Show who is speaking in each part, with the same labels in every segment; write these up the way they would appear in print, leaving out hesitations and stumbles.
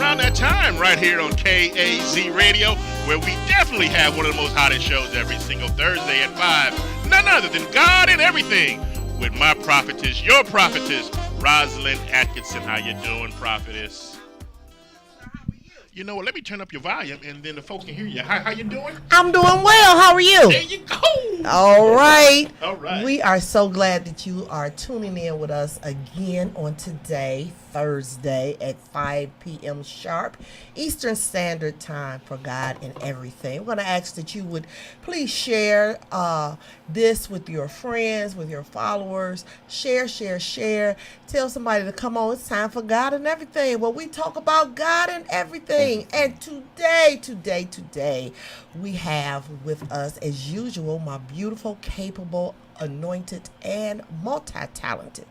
Speaker 1: around that time right here on KAZ Radio, where we definitely have one of the most hottest shows every single Thursday at 5. None other than God and Everything with my prophetess, your prophetess, Rosalyn Aitkinson. How you doing, prophetess? You know what? Let me turn up your volume, and then the folks can hear you. How you doing?
Speaker 2: I'm doing well. How are you?
Speaker 1: There you go.
Speaker 2: All right.
Speaker 1: All right.
Speaker 2: We are so glad that you are tuning in with us again on today, Thursday at 5 p.m. sharp, Eastern Standard Time for God and Everything. We're going to ask that you would please share this with your friends, with your followers. Share. Tell somebody to come on. It's time for God and Everything. Well, we talk about God and everything. And today, we have with us, as usual, my beautiful, capable, anointed, and multi-talented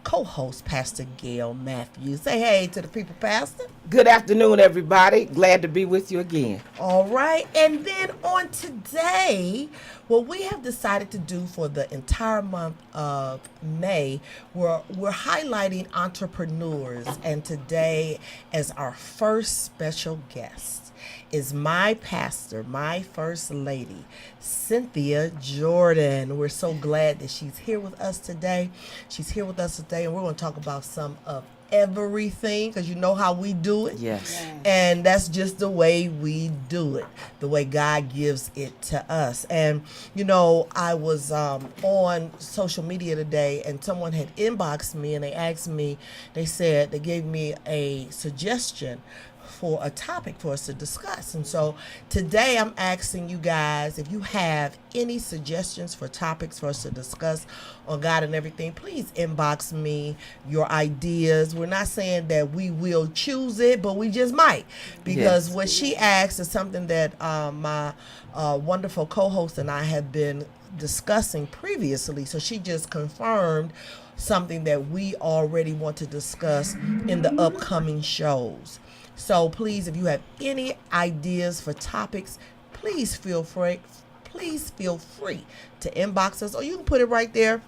Speaker 2: co-host, Pastor Gail Matthews. Say hey to the people, Pastor.
Speaker 3: Good afternoon, everybody. Glad to be with you again.
Speaker 2: All right. And then on today, what we have decided to do for the entire month of May, we're highlighting entrepreneurs. And today, as our first special guest, is my pastor, my first lady, Cynthia Jordan. We're so glad that she's here with us today. And we're going to talk about some of everything, because you know how we do it.
Speaker 3: Yes.
Speaker 2: And that's just the way we do it, the way God gives it to us. And, you know, I was on social media today, and someone had inboxed me, and they gave me a suggestion for a topic for us to discuss. And so today I'm asking you guys, if you have any suggestions for topics for us to discuss on God and Everything, please inbox me your ideas. We're not saying that we will choose it, but we just might, because what she asked is something that my wonderful co-host and I have been discussing previously. So she just confirmed something that we already want to discuss in the upcoming shows. So please, if you have any ideas for topics, please feel free to inbox us, or you can put it right there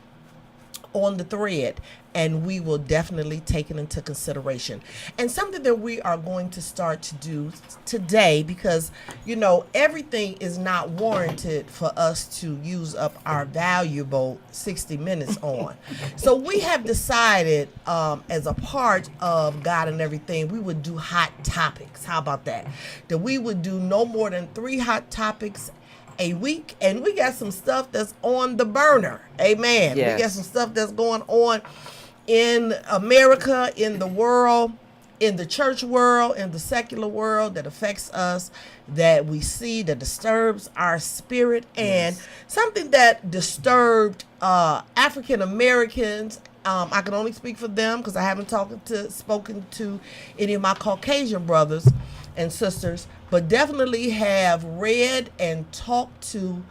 Speaker 2: on the thread, and we will definitely take it into consideration. And something that we are going to start to do today, because, you know, everything is not warranted for us to use up our valuable 60 minutes on. So we have decided, as a part of God and Everything, we would do hot topics. How about that? That we would do no more than 3 hot topics a week, and we got some stuff that's on the burner. Amen.
Speaker 3: Yes.
Speaker 2: We got some stuff that's going on in America, in the world, in the church world, in the secular world, that affects us, that we see, that disturbs our spirit. And something that disturbed African Americans, I can only speak for them because I haven't spoken to any of my Caucasian brothers and sisters, but definitely have read and talked to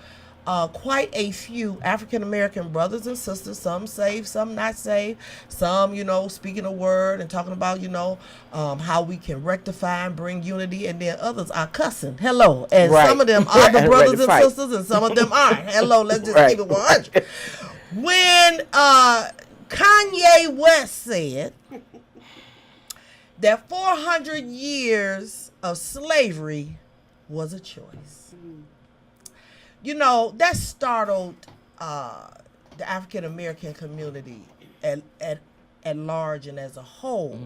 Speaker 2: quite a few African American brothers and sisters, some saved, some not saved, some, you know, speaking a word and talking about, you know, how we can rectify and bring unity, and then others are cussing. Hello. And some of them are the brothers and sisters, and some of them aren't. Hello, let's just keep it 100. When Kanye West said that 400 years of slavery was a choice, you know, that startled the African American community at large and as a whole,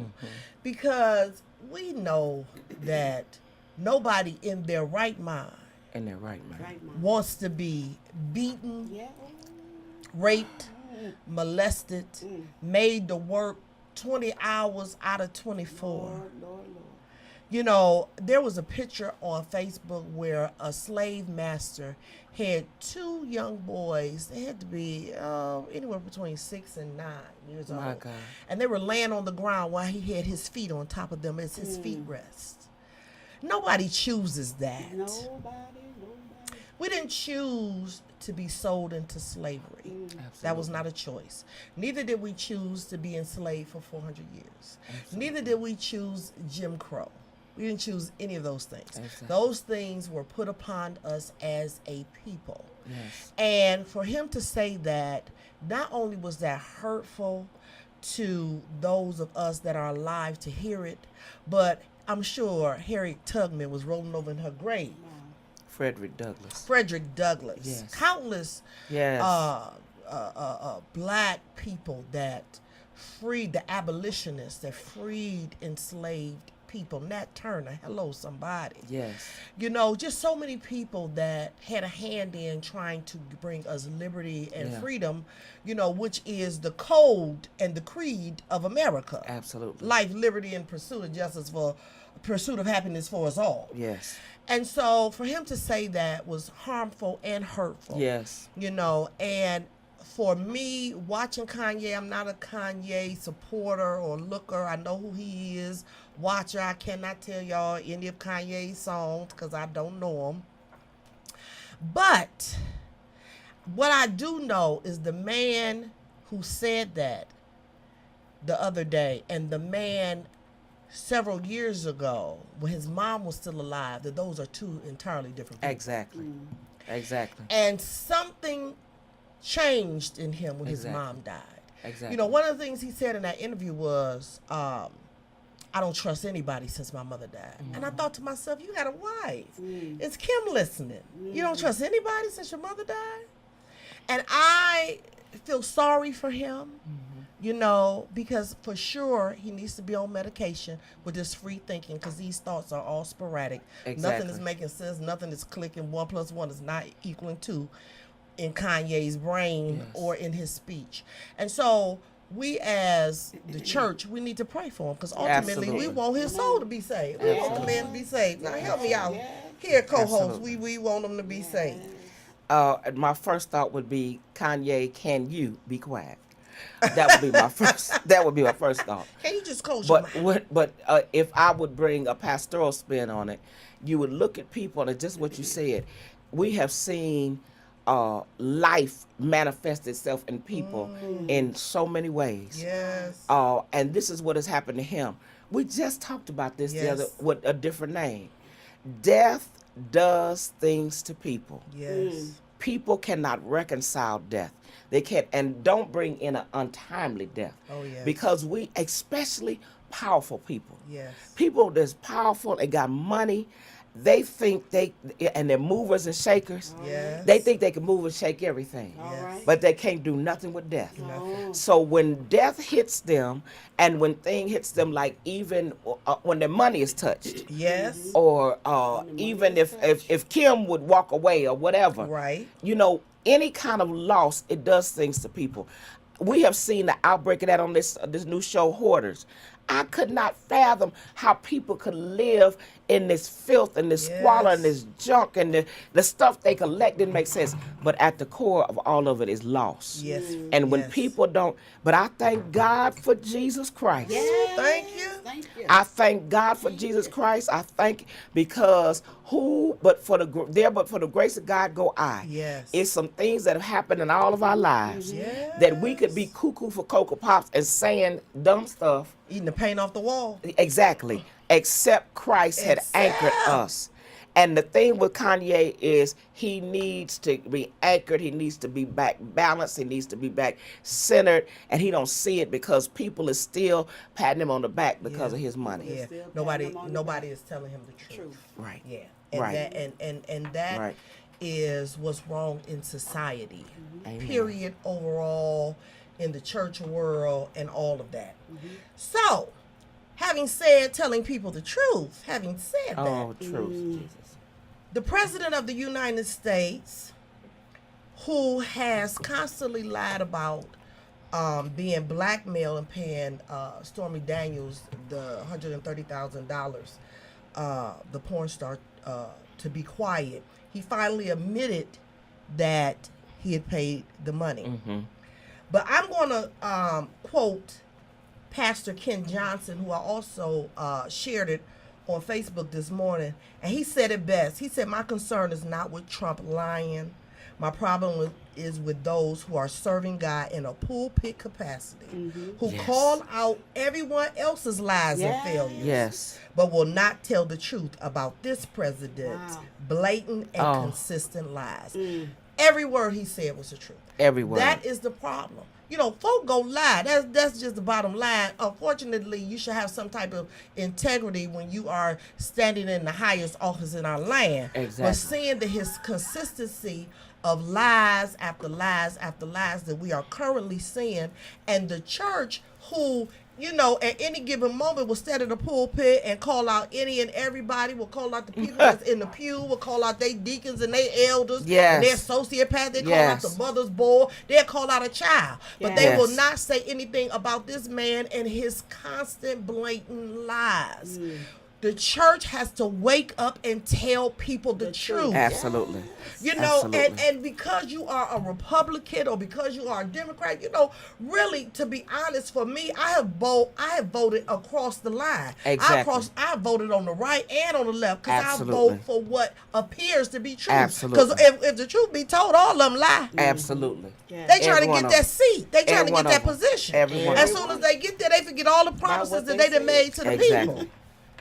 Speaker 2: because we know that nobody in their right mind wants to be beaten, raped, molested, made to work 20 hours out of 24. Lord. You know, there was a picture on Facebook where a slave master had 2 young boys. They had to be anywhere between 6 and 9 years old. My God. And they were laying on the ground while he had his feet on top of them as his feet rest. Nobody chooses that. Nobody. We didn't choose to be sold into slavery. That was not a choice. Neither did we choose to be enslaved for 400 years. Neither did we choose Jim Crow. We didn't choose any of those things. Those things were put upon us as a people. And for him to say that, not only was that hurtful to those of us that are alive to hear it, but I'm sure Harriet Tubman was rolling over in her grave.
Speaker 3: Frederick Douglass.
Speaker 2: Frederick Douglass.
Speaker 3: Yes.
Speaker 2: Countless
Speaker 3: Yes.
Speaker 2: black people that freed, the abolitionists that freed enslaved people. Nat Turner, hello somebody.
Speaker 3: Yes.
Speaker 2: You know, just so many people that had a hand in trying to bring us liberty and
Speaker 3: Yeah.
Speaker 2: freedom, you know, which is the code and the creed of America.
Speaker 3: Absolutely.
Speaker 2: Life, liberty, and pursuit of justice for pursuit of happiness for us all.
Speaker 3: Yes.
Speaker 2: And so for him to say that was harmful and hurtful.
Speaker 3: Yes.
Speaker 2: You know, and for me, watching Kanye, I'm not a Kanye supporter or looker. I know who he is. Watcher, I cannot tell y'all any of Kanye's songs because I don't know them. But what I do know is the man who said that the other day, and the man several years ago when his mom was still alive, that those are two entirely different people.
Speaker 3: Exactly. Exactly.
Speaker 2: And something changed in him when his
Speaker 3: Exactly.
Speaker 2: mom died.
Speaker 3: Exactly.
Speaker 2: You know, one of the things he said in that interview was, I don't trust anybody since my mother died. And I thought to myself, you got a wife. Is Kim listening? You don't trust anybody since your mother died? And I feel sorry for him, you know, because for sure he needs to be on medication with this free thinking, because these thoughts are all sporadic. Nothing
Speaker 3: Exactly.
Speaker 2: is making sense. Nothing is clicking. 1 + 1 is not equaling 2 in Kanye's brain
Speaker 3: Yes.
Speaker 2: or in his speech. And so we as the church, we need to pray for him, because ultimately
Speaker 3: Absolutely.
Speaker 2: we want his soul to be saved. We want the man to be saved. Now help me out. Here, co-host,
Speaker 3: Absolutely.
Speaker 2: we want him to be saved.
Speaker 3: My first thought would be, Kanye, can you be quiet? That would be my first. That would be my first thought.
Speaker 2: Can you just close your mouth?
Speaker 3: But if I would bring a pastoral spin on it, you would look at people, and just what you said. We have seen life manifest itself in people in so many ways.
Speaker 2: Yes.
Speaker 3: And this is what has happened to him. We just talked about this the other
Speaker 2: Yes.
Speaker 3: with a different name. Death does things to people.
Speaker 2: Yes.
Speaker 3: People cannot reconcile death. They can't, and don't bring in an untimely death.
Speaker 2: Oh, yes.
Speaker 3: Because we, especially powerful people,
Speaker 2: Yes.
Speaker 3: people that's powerful and got money, they think and they're movers and shakers.
Speaker 2: Yes.
Speaker 3: They think they can move and shake everything.
Speaker 2: Yes.
Speaker 3: But they can't do nothing with death.
Speaker 2: Nothing.
Speaker 3: So when death hits them, and when thing hits them, like even when their money is touched,
Speaker 2: Yes.
Speaker 3: or even if Kim would walk away or whatever,
Speaker 2: Right.
Speaker 3: you know, any kind of loss, it does things to people. We have seen the outbreak of that on this new show, Hoarders. I could not fathom how people could live in this filth and this squalor and this junk, and the stuff they collect didn't make sense. But at the core of all of it is loss.
Speaker 2: Yes.
Speaker 3: And when
Speaker 2: Yes.
Speaker 3: people don't, but I thank God for Jesus Christ.
Speaker 2: Thank you.
Speaker 3: I thank God for Jesus Christ. I thank, because but for the grace of God go I.
Speaker 2: Yes.
Speaker 3: It's some things that have happened in all of our lives
Speaker 2: Yes.
Speaker 3: that we could be cuckoo for Cocoa Pops and saying dumb stuff.
Speaker 2: Eating the paint off the wall.
Speaker 3: Exactly. Except Christ had anchored us. And the thing with Kanye is he needs to be anchored. He needs to be back balanced. He needs to be back centered. And he don't see it because people is still patting him on the back because of his money.
Speaker 2: Yeah. Nobody is telling him the truth.
Speaker 3: Right.
Speaker 2: Yeah. And
Speaker 3: Right.
Speaker 2: that
Speaker 3: Right.
Speaker 2: is what's wrong in society.
Speaker 3: Amen.
Speaker 2: Period, overall, in the church world and all of that. So, telling people the truth, having said that,
Speaker 3: Oh, truth, Jesus.
Speaker 2: the President of the United States, who has constantly lied about being blackmailed and paying Stormy Daniels the $130,000, the porn star, to be quiet, he finally admitted that he had paid the money.
Speaker 3: Mm-hmm.
Speaker 2: But I'm going to quote Pastor Ken Johnson, who I also shared it on Facebook this morning, and he said it best. He said, "My concern is not with Trump lying. My problem is with those who are serving God in a pulpit capacity, who
Speaker 3: Yes.
Speaker 2: call out everyone else's lies and failures,
Speaker 3: Yes.
Speaker 2: but will not tell the truth about this president's blatant and
Speaker 3: Oh.
Speaker 2: consistent lies." Every word he said was the truth.
Speaker 3: Every word.
Speaker 2: That is the problem. You know, folk go lie. That's just the bottom line. Unfortunately, you should have some type of integrity when you are standing in the highest office in our land.
Speaker 3: Exactly.
Speaker 2: But seeing his consistency of lies after lies after lies that we are currently seeing, and the church who, you know, at any given moment will stand in the pulpit and call out any and everybody, will call out the people that's in the pew, will call out their deacons and their elders,
Speaker 3: Yes.
Speaker 2: and their sociopaths, they call
Speaker 3: Yes.
Speaker 2: out the mother's board, they'll call out a child. But they
Speaker 3: Yes.
Speaker 2: will not say anything about this man and his constant blatant lies. The church has to wake up and tell people the truth.
Speaker 3: Absolutely.
Speaker 2: You know,
Speaker 3: Absolutely.
Speaker 2: and because you are a Republican or because you are a Democrat, you know, really, to be honest, for me, I have voted across the line.
Speaker 3: Exactly.
Speaker 2: I voted on the right and on the left because I
Speaker 3: Absolutely.
Speaker 2: vote for what appears to be true.
Speaker 3: Absolutely.
Speaker 2: Because if the truth be told, all of them lie.
Speaker 3: Absolutely.
Speaker 2: They trying
Speaker 3: Every
Speaker 2: to
Speaker 3: one
Speaker 2: get
Speaker 3: of
Speaker 2: that
Speaker 3: them.
Speaker 2: seat. They trying
Speaker 3: Every
Speaker 2: to
Speaker 3: one
Speaker 2: get that
Speaker 3: of them.
Speaker 2: position.
Speaker 3: Every one
Speaker 2: As
Speaker 3: of
Speaker 2: soon
Speaker 3: them.
Speaker 2: as they get there, they forget all the promises
Speaker 4: what
Speaker 2: that
Speaker 4: they
Speaker 2: they done
Speaker 4: said.
Speaker 2: made to the
Speaker 3: Exactly.
Speaker 2: people.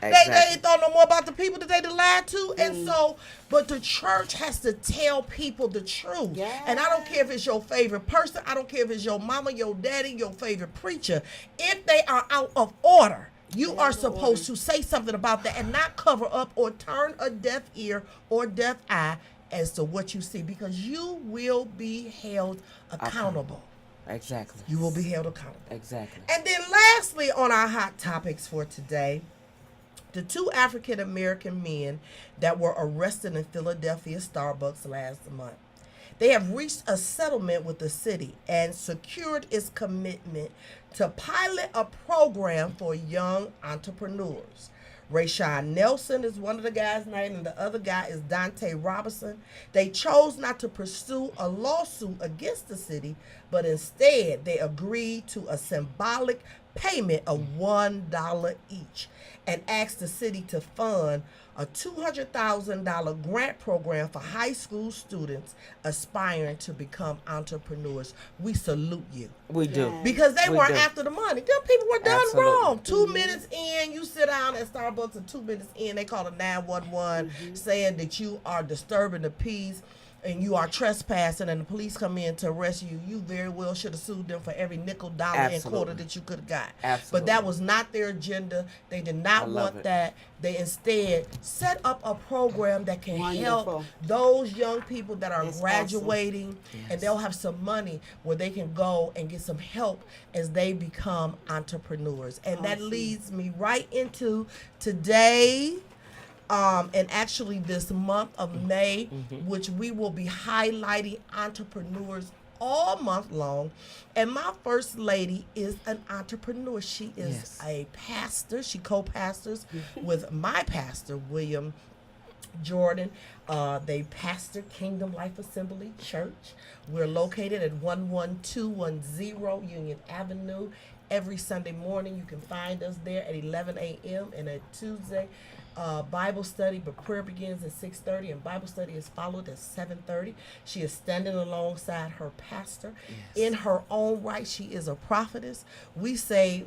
Speaker 2: They
Speaker 3: Exactly.
Speaker 2: ain't thought no more about the people that they done lied to. And so, but the church has to tell people the truth. And I don't care if it's your favorite person. I don't care if it's your mama, your daddy, your favorite preacher. If they are out of order, you are supposed to say something about that and not cover up or turn a deaf ear or deaf eye as to what you see, because you will be held accountable.
Speaker 3: Exactly.
Speaker 2: You will be held accountable.
Speaker 3: Exactly.
Speaker 2: And then lastly, on our hot topics for today, the two African American men that were arrested in Philadelphia Starbucks last month. They have reached a settlement with the city and secured its commitment to pilot a program for young entrepreneurs. Rayshawn Nelson is one of the guys' name, and the other guy is Dante Robinson. They chose not to pursue a lawsuit against the city, but instead they agreed to a symbolic payment of $1 each and asked the city to fund a $200,000 grant program for high school students aspiring to become entrepreneurs. We salute you.
Speaker 3: We do.
Speaker 2: Because they
Speaker 3: We
Speaker 2: weren't
Speaker 3: do.
Speaker 2: after the money. Them people were done
Speaker 3: Absolutely.
Speaker 2: wrong. 2 minutes in, you sit down at Starbucks, and 2 minutes in, they call a 911 saying that you are disturbing the peace and you are trespassing, and the police come in to arrest you. You very well should have sued them for every nickel, dollar, and
Speaker 3: Absolutely.
Speaker 2: quarter that you could have got.
Speaker 3: Absolutely.
Speaker 2: But that was not their agenda. They did not
Speaker 3: I love
Speaker 2: want
Speaker 3: it.
Speaker 2: that. They instead set up a program that can help
Speaker 4: Wonderful.
Speaker 2: those young people that are
Speaker 4: That's
Speaker 2: graduating, and they'll have some money where they can go and get some help as they become entrepreneurs. And that leads me right into today. And actually this month of May, which we will be highlighting entrepreneurs all month long. And my first lady is an entrepreneur. She is
Speaker 3: Yes.
Speaker 2: a pastor. She co-pastors with my pastor, William Jordan. They pastor Kingdom Life Assembly Church. We're located at 11210 Union Avenue. Every Sunday morning, you can find us there at 11 a.m. and at Tuesday, Bible study, but prayer begins at 6:30 and Bible study is followed at 7:30. She is standing alongside her pastor. In her own right, she is a prophetess. We say,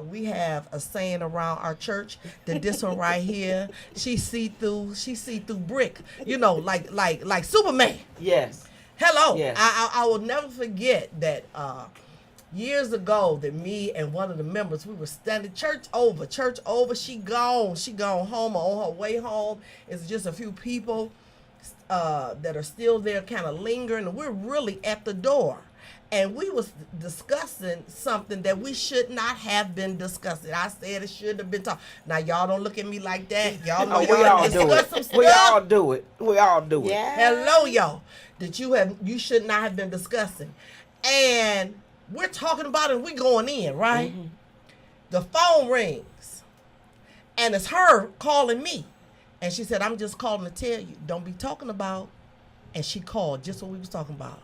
Speaker 2: we have a saying around our church that this one right here, she see through brick, you know, like Superman.
Speaker 3: Yes.
Speaker 2: Hello.
Speaker 3: Yes.
Speaker 2: I will never forget that years ago that me and one of the members, we were standing church over, she gone home, or on her way home. It's just a few people that are still there kind of lingering, and we're really at the door. And we was discussing something that we should not have been discussing. I said it shouldn't have been talked. Now y'all don't look at me like that. Y'all know
Speaker 3: Oh, we
Speaker 2: y'all
Speaker 3: all do
Speaker 2: discuss
Speaker 3: it.
Speaker 2: some stuff.
Speaker 3: We all do it. We all do it.
Speaker 4: Yeah.
Speaker 2: Hello, y'all. That you should not have been discussing. And we're talking about it, we going in, right? The phone rings. And it's her calling me. And she said, I'm just calling to tell you, don't be talking about. And she called just what we was talking about.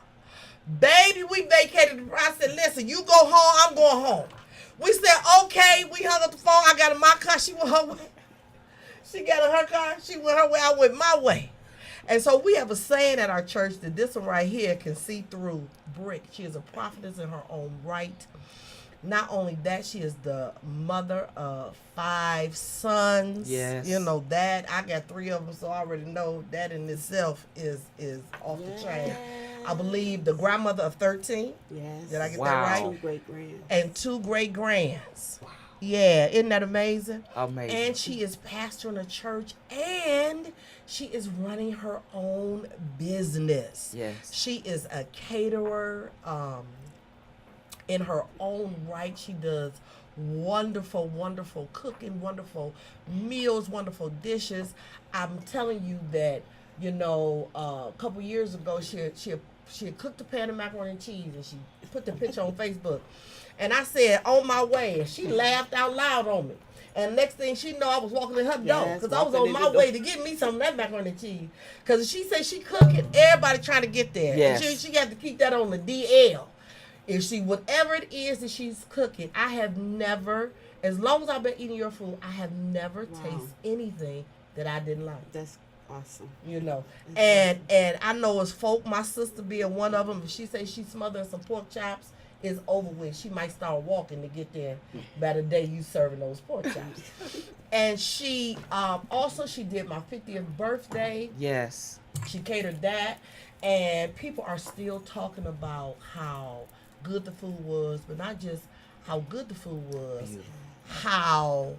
Speaker 2: Baby, we vacated. I said, listen, you go home, I'm going home. We said, okay. We hung up the phone. I got in my car. She went her way. She got in her car. She went her way. I went my way. And so we have a saying at our church that this one right here can see through brick. She is a prophetess in her own right. Not only that, she is the mother of 5 sons.
Speaker 3: Yes.
Speaker 2: You know that. I got 3 of them, so I already know that in itself is off the chain. I believe the grandmother of 13.
Speaker 4: Yes.
Speaker 2: Did I get
Speaker 3: Wow.
Speaker 2: that right?
Speaker 4: 2 great grands.
Speaker 2: And 2 great grands. Yeah, isn't that amazing?
Speaker 3: Amazing.
Speaker 2: And she is pastoring a church, and she is running her own business.
Speaker 3: Yes.
Speaker 2: She is a caterer. In her own right, she does wonderful, wonderful cooking, wonderful meals, wonderful dishes. I'm telling you that, a couple years ago, she had cooked a pan of macaroni and cheese, and she put the picture on Facebook. And I said, on my way. And she laughed out loud on me. And next thing she know, I was walking in her door.
Speaker 4: Yes,
Speaker 2: Because I was
Speaker 4: walking
Speaker 2: on
Speaker 4: in
Speaker 2: my
Speaker 4: the
Speaker 2: way
Speaker 4: door.
Speaker 2: to get me some of that macaroni and cheese. Because she said she cooking. Everybody trying to get there.
Speaker 3: Yes.
Speaker 2: And she got to keep that on the DL. If she, whatever it is that she's cooking, I have never, as long as I've been eating your food, I have never tasted anything that I didn't like.
Speaker 4: That's awesome.
Speaker 2: And I know as folk, my sister being one of them, if she say she's smothering some pork chops, it's over with. She might start walking to get there by the day you serving those pork chops. And she also she did my 50th birthday.
Speaker 3: Yes.
Speaker 2: She catered that, and people are still talking about how good the food was, but not just how good the food was, how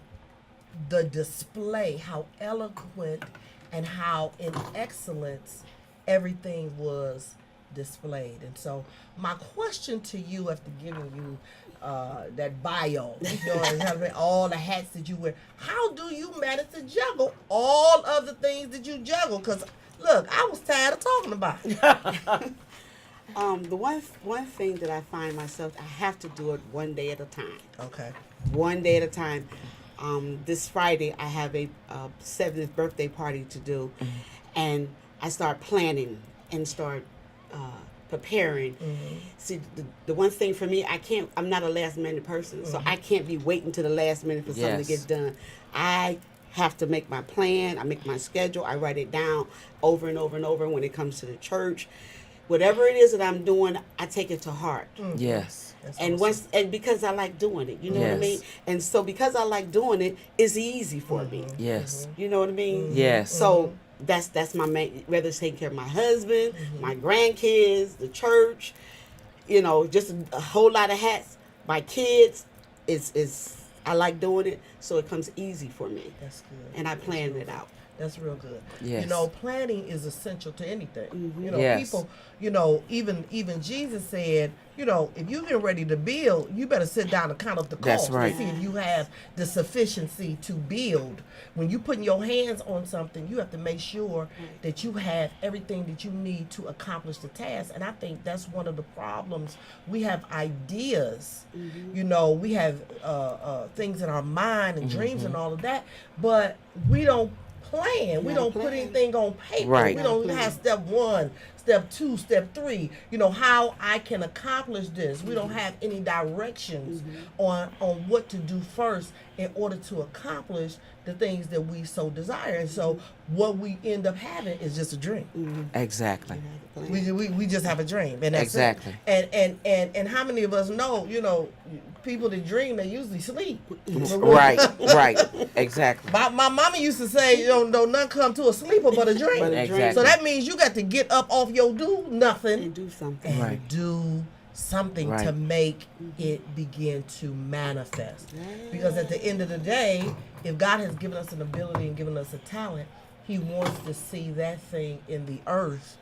Speaker 2: the display, how eloquent, and how in excellence everything was displayed. And so my question to you, after giving you that bio, and having all the hats that you wear, how do you manage to juggle all of the things that you juggle? Because look, I was tired of talking about it.
Speaker 4: The one thing that I find myself, I have to do it one day at a time.
Speaker 2: Okay.
Speaker 4: One day at a time. This Friday, I have a 70th birthday party to do, and I start planning and start preparing. See, the one thing for me, I'm not a last minute person, so I can't be waiting to the last minute for something to
Speaker 3: Yes.
Speaker 4: get done. I have to make my plan. I make my schedule. I write it down over and over and over when it comes to the church. Whatever it is that I'm doing, I take it to heart.
Speaker 3: Yes.
Speaker 2: That's
Speaker 4: And
Speaker 2: awesome.
Speaker 4: because I like doing it, you know what I
Speaker 3: Yes.
Speaker 4: mean? And so because I like doing it, it's easy for me.
Speaker 3: Yes.
Speaker 4: You know what I mean?
Speaker 3: Yes.
Speaker 4: So that's my main, whether it's taking care of my husband, my grandkids, the church, just a whole lot of hats. My kids, is I like doing it, so it comes easy for me.
Speaker 2: That's good.
Speaker 4: And I plan it out.
Speaker 2: That's real good.
Speaker 3: Yes.
Speaker 2: Planning is essential to anything.
Speaker 3: Yes.
Speaker 2: People, even Jesus said, if you get ready to build, you better sit down and count up the
Speaker 3: That's
Speaker 2: cost
Speaker 3: right.
Speaker 2: to see if you have the sufficiency to build. When you putting your hands on something, you have to make sure that you have everything that you need to accomplish the task. And I think that's one of the problems. We have ideas, we have things in our mind and dreams and all of that, but we don't plan. We don't put anything on paper.
Speaker 3: Right.
Speaker 2: We don't have step 1, step 2, step 3. How I can accomplish this. We don't have any directions on what to do first in order to accomplish the things that we so desire. And so what we end up having is just a dream.
Speaker 3: Exactly.
Speaker 2: We just have a dream, and that's
Speaker 3: Exactly.
Speaker 2: it. And how many of us know? People that dream, they usually sleep.
Speaker 3: Right. Right. Exactly.
Speaker 2: My mama used to say, don't none come to a sleeper but a dream.
Speaker 4: But a
Speaker 3: Exactly.
Speaker 4: dream.
Speaker 2: So that means you got to get up off your do nothing
Speaker 4: And do something.
Speaker 2: and
Speaker 3: Right.
Speaker 2: do something to
Speaker 3: Right.
Speaker 2: make it begin to manifest. Because at the end of the day, if God has given us an ability and given us a talent, He wants to see that thing in the earth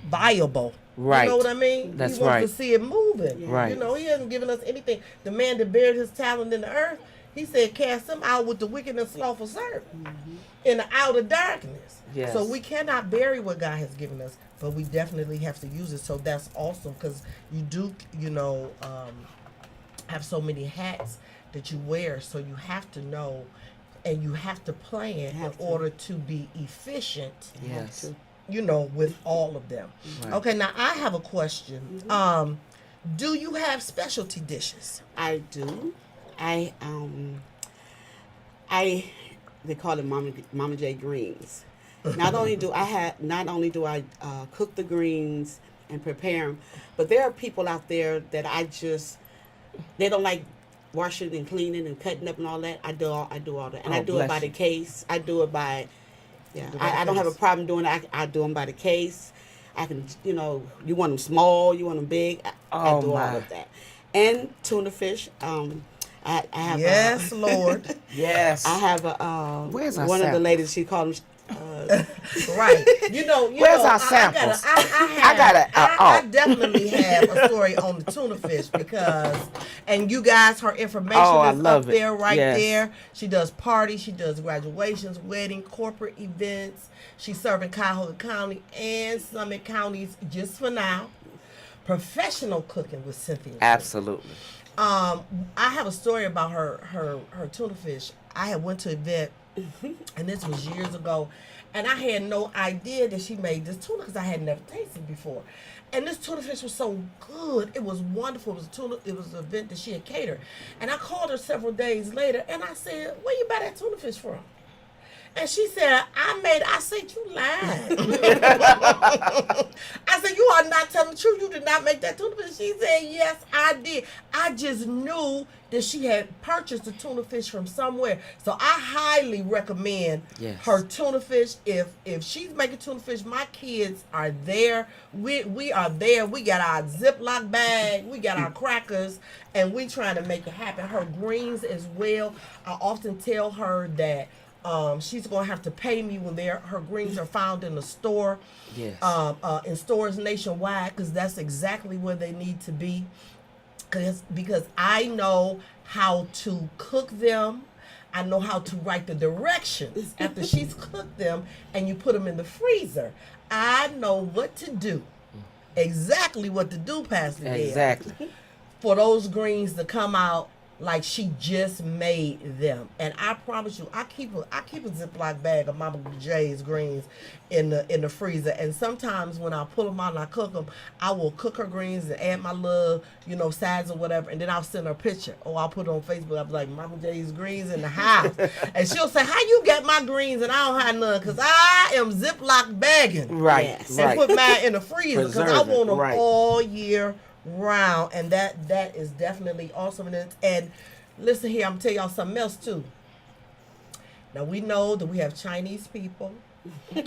Speaker 2: viable.
Speaker 3: Right.
Speaker 2: You know what I mean?
Speaker 3: That's
Speaker 2: He wants
Speaker 3: right.
Speaker 2: to see it moving.
Speaker 3: Right.
Speaker 2: He hasn't given us anything. The man that buried his talent in the earth, He said, cast them out with the wicked and slothful servant in the outer darkness.
Speaker 3: Yes.
Speaker 2: So we cannot bury what God has given us, but we definitely have to use it. So that's awesome, because you do, have so many hats that you wear. So you have to know, and you have to plan in order to be efficient.
Speaker 3: Yes.
Speaker 2: With all of them.
Speaker 3: Right.
Speaker 2: Okay, now I have a question. Do you have specialty dishes?
Speaker 4: I do. They call it Mama J greens. Not only do I cook the greens and prepare them, but there are people out there that they don't like washing and cleaning and cutting up and all that. I do all that, and I do it by the case. I do it by. Yeah, I don't have a problem doing it. I do them by the case. I can, you want them small, you want them big. I do all of that. And tuna fish. I have
Speaker 2: yes, Lord.
Speaker 3: Yes.
Speaker 4: I have
Speaker 3: Where's our
Speaker 4: one of the
Speaker 3: samples?
Speaker 4: ladies. She called them.
Speaker 2: Right.
Speaker 3: Where's our samples?
Speaker 2: I definitely have a story on the tuna fish and you guys, her information is up there, right there. She does parties, she does graduations, wedding, corporate events. She's serving Cuyahoga County and Summit counties just for now. Professional cooking with Cynthia.
Speaker 3: Absolutely.
Speaker 2: I have a story about her tuna fish. I had went to an event, and this was years ago, and I had no idea that she made this tuna because I had never tasted it before. And this tuna fish was so good. It was wonderful. It was an event that she had catered. And I called her several days later, and I said, "Where you buy that tuna fish from?" And she said, I said, "You lied." I said, "You are not telling the truth. You did not make that tuna fish." She said, "Yes, I did. I just knew that she had purchased the tuna fish from somewhere." So I highly recommend her tuna fish. If she's making tuna fish, my kids are there. We are there. We got our Ziploc bag. We got our crackers. And we trying to make it happen. Her greens as well. I often tell her that she's gonna have to pay me when her greens are found in the store, in stores nationwide, because that's exactly where they need to be. Because I know how to cook them, I know how to write the directions after she's cooked them, and you put them in the freezer. I know what to do, exactly what to do, Pastor Dale.
Speaker 3: Exactly.
Speaker 2: For those greens to come out like she just made them. And I promise you, I keep a Ziploc bag of Mama J's greens in the freezer. And sometimes when I pull them out and I cook them, I will cook her greens and add my little, sides or whatever, and then I'll send her a picture. Or I'll put it on Facebook. I'll be like, "Mama J's greens in the house." And she'll say, "How you get my greens and I don't have none?" Because I am Ziploc bagging.
Speaker 3: Right.
Speaker 4: Yes.
Speaker 2: And put mine in the freezer because I
Speaker 3: Preserve it,
Speaker 2: want them
Speaker 3: right.
Speaker 2: all year round, and that is definitely awesome. And listen here, I'm gonna tell y'all something else too. Now we know that we have Chinese people,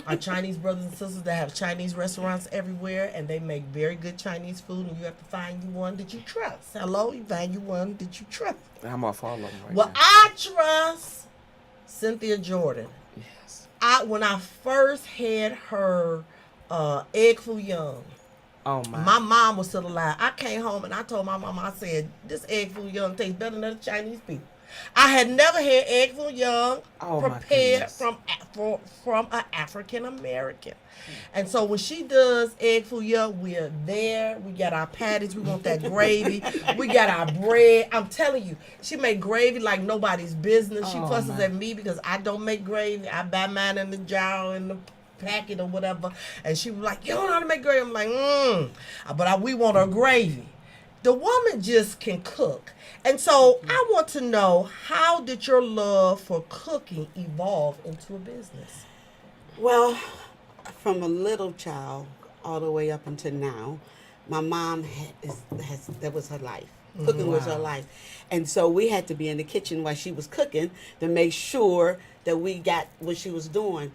Speaker 2: our Chinese brothers and sisters that have Chinese restaurants everywhere, and they make very good Chinese food, and you have to find you one that you trust. Hello, you find you one that you trust.
Speaker 3: I'm off all of them right
Speaker 2: Well,
Speaker 3: now.
Speaker 2: I trust Cynthia Jordan.
Speaker 3: Yes.
Speaker 2: When I first had her egg foo young,
Speaker 3: Oh my.
Speaker 2: my mom was still alive. I came home and I told my mom, I said, "This egg foo young tastes better than the Chinese people." I had never had egg foo young prepared from an African American. And so when she does egg foo young, we're there. We got our patties. We want that gravy. We got our bread. I'm telling you, she made gravy like nobody's business. She fusses at me because I don't make gravy. I buy mine in the jar in the packet or whatever, and she was like, "You don't know how to make gravy." I'm like, but we want our gravy. The woman just can cook. And so I want to know, how did your love for cooking evolve into a business?
Speaker 4: Well, from a little child all the way up until now, my mom that was her life. Cooking was her life. And so we had to be in the kitchen while she was cooking to make sure that we got what she was doing.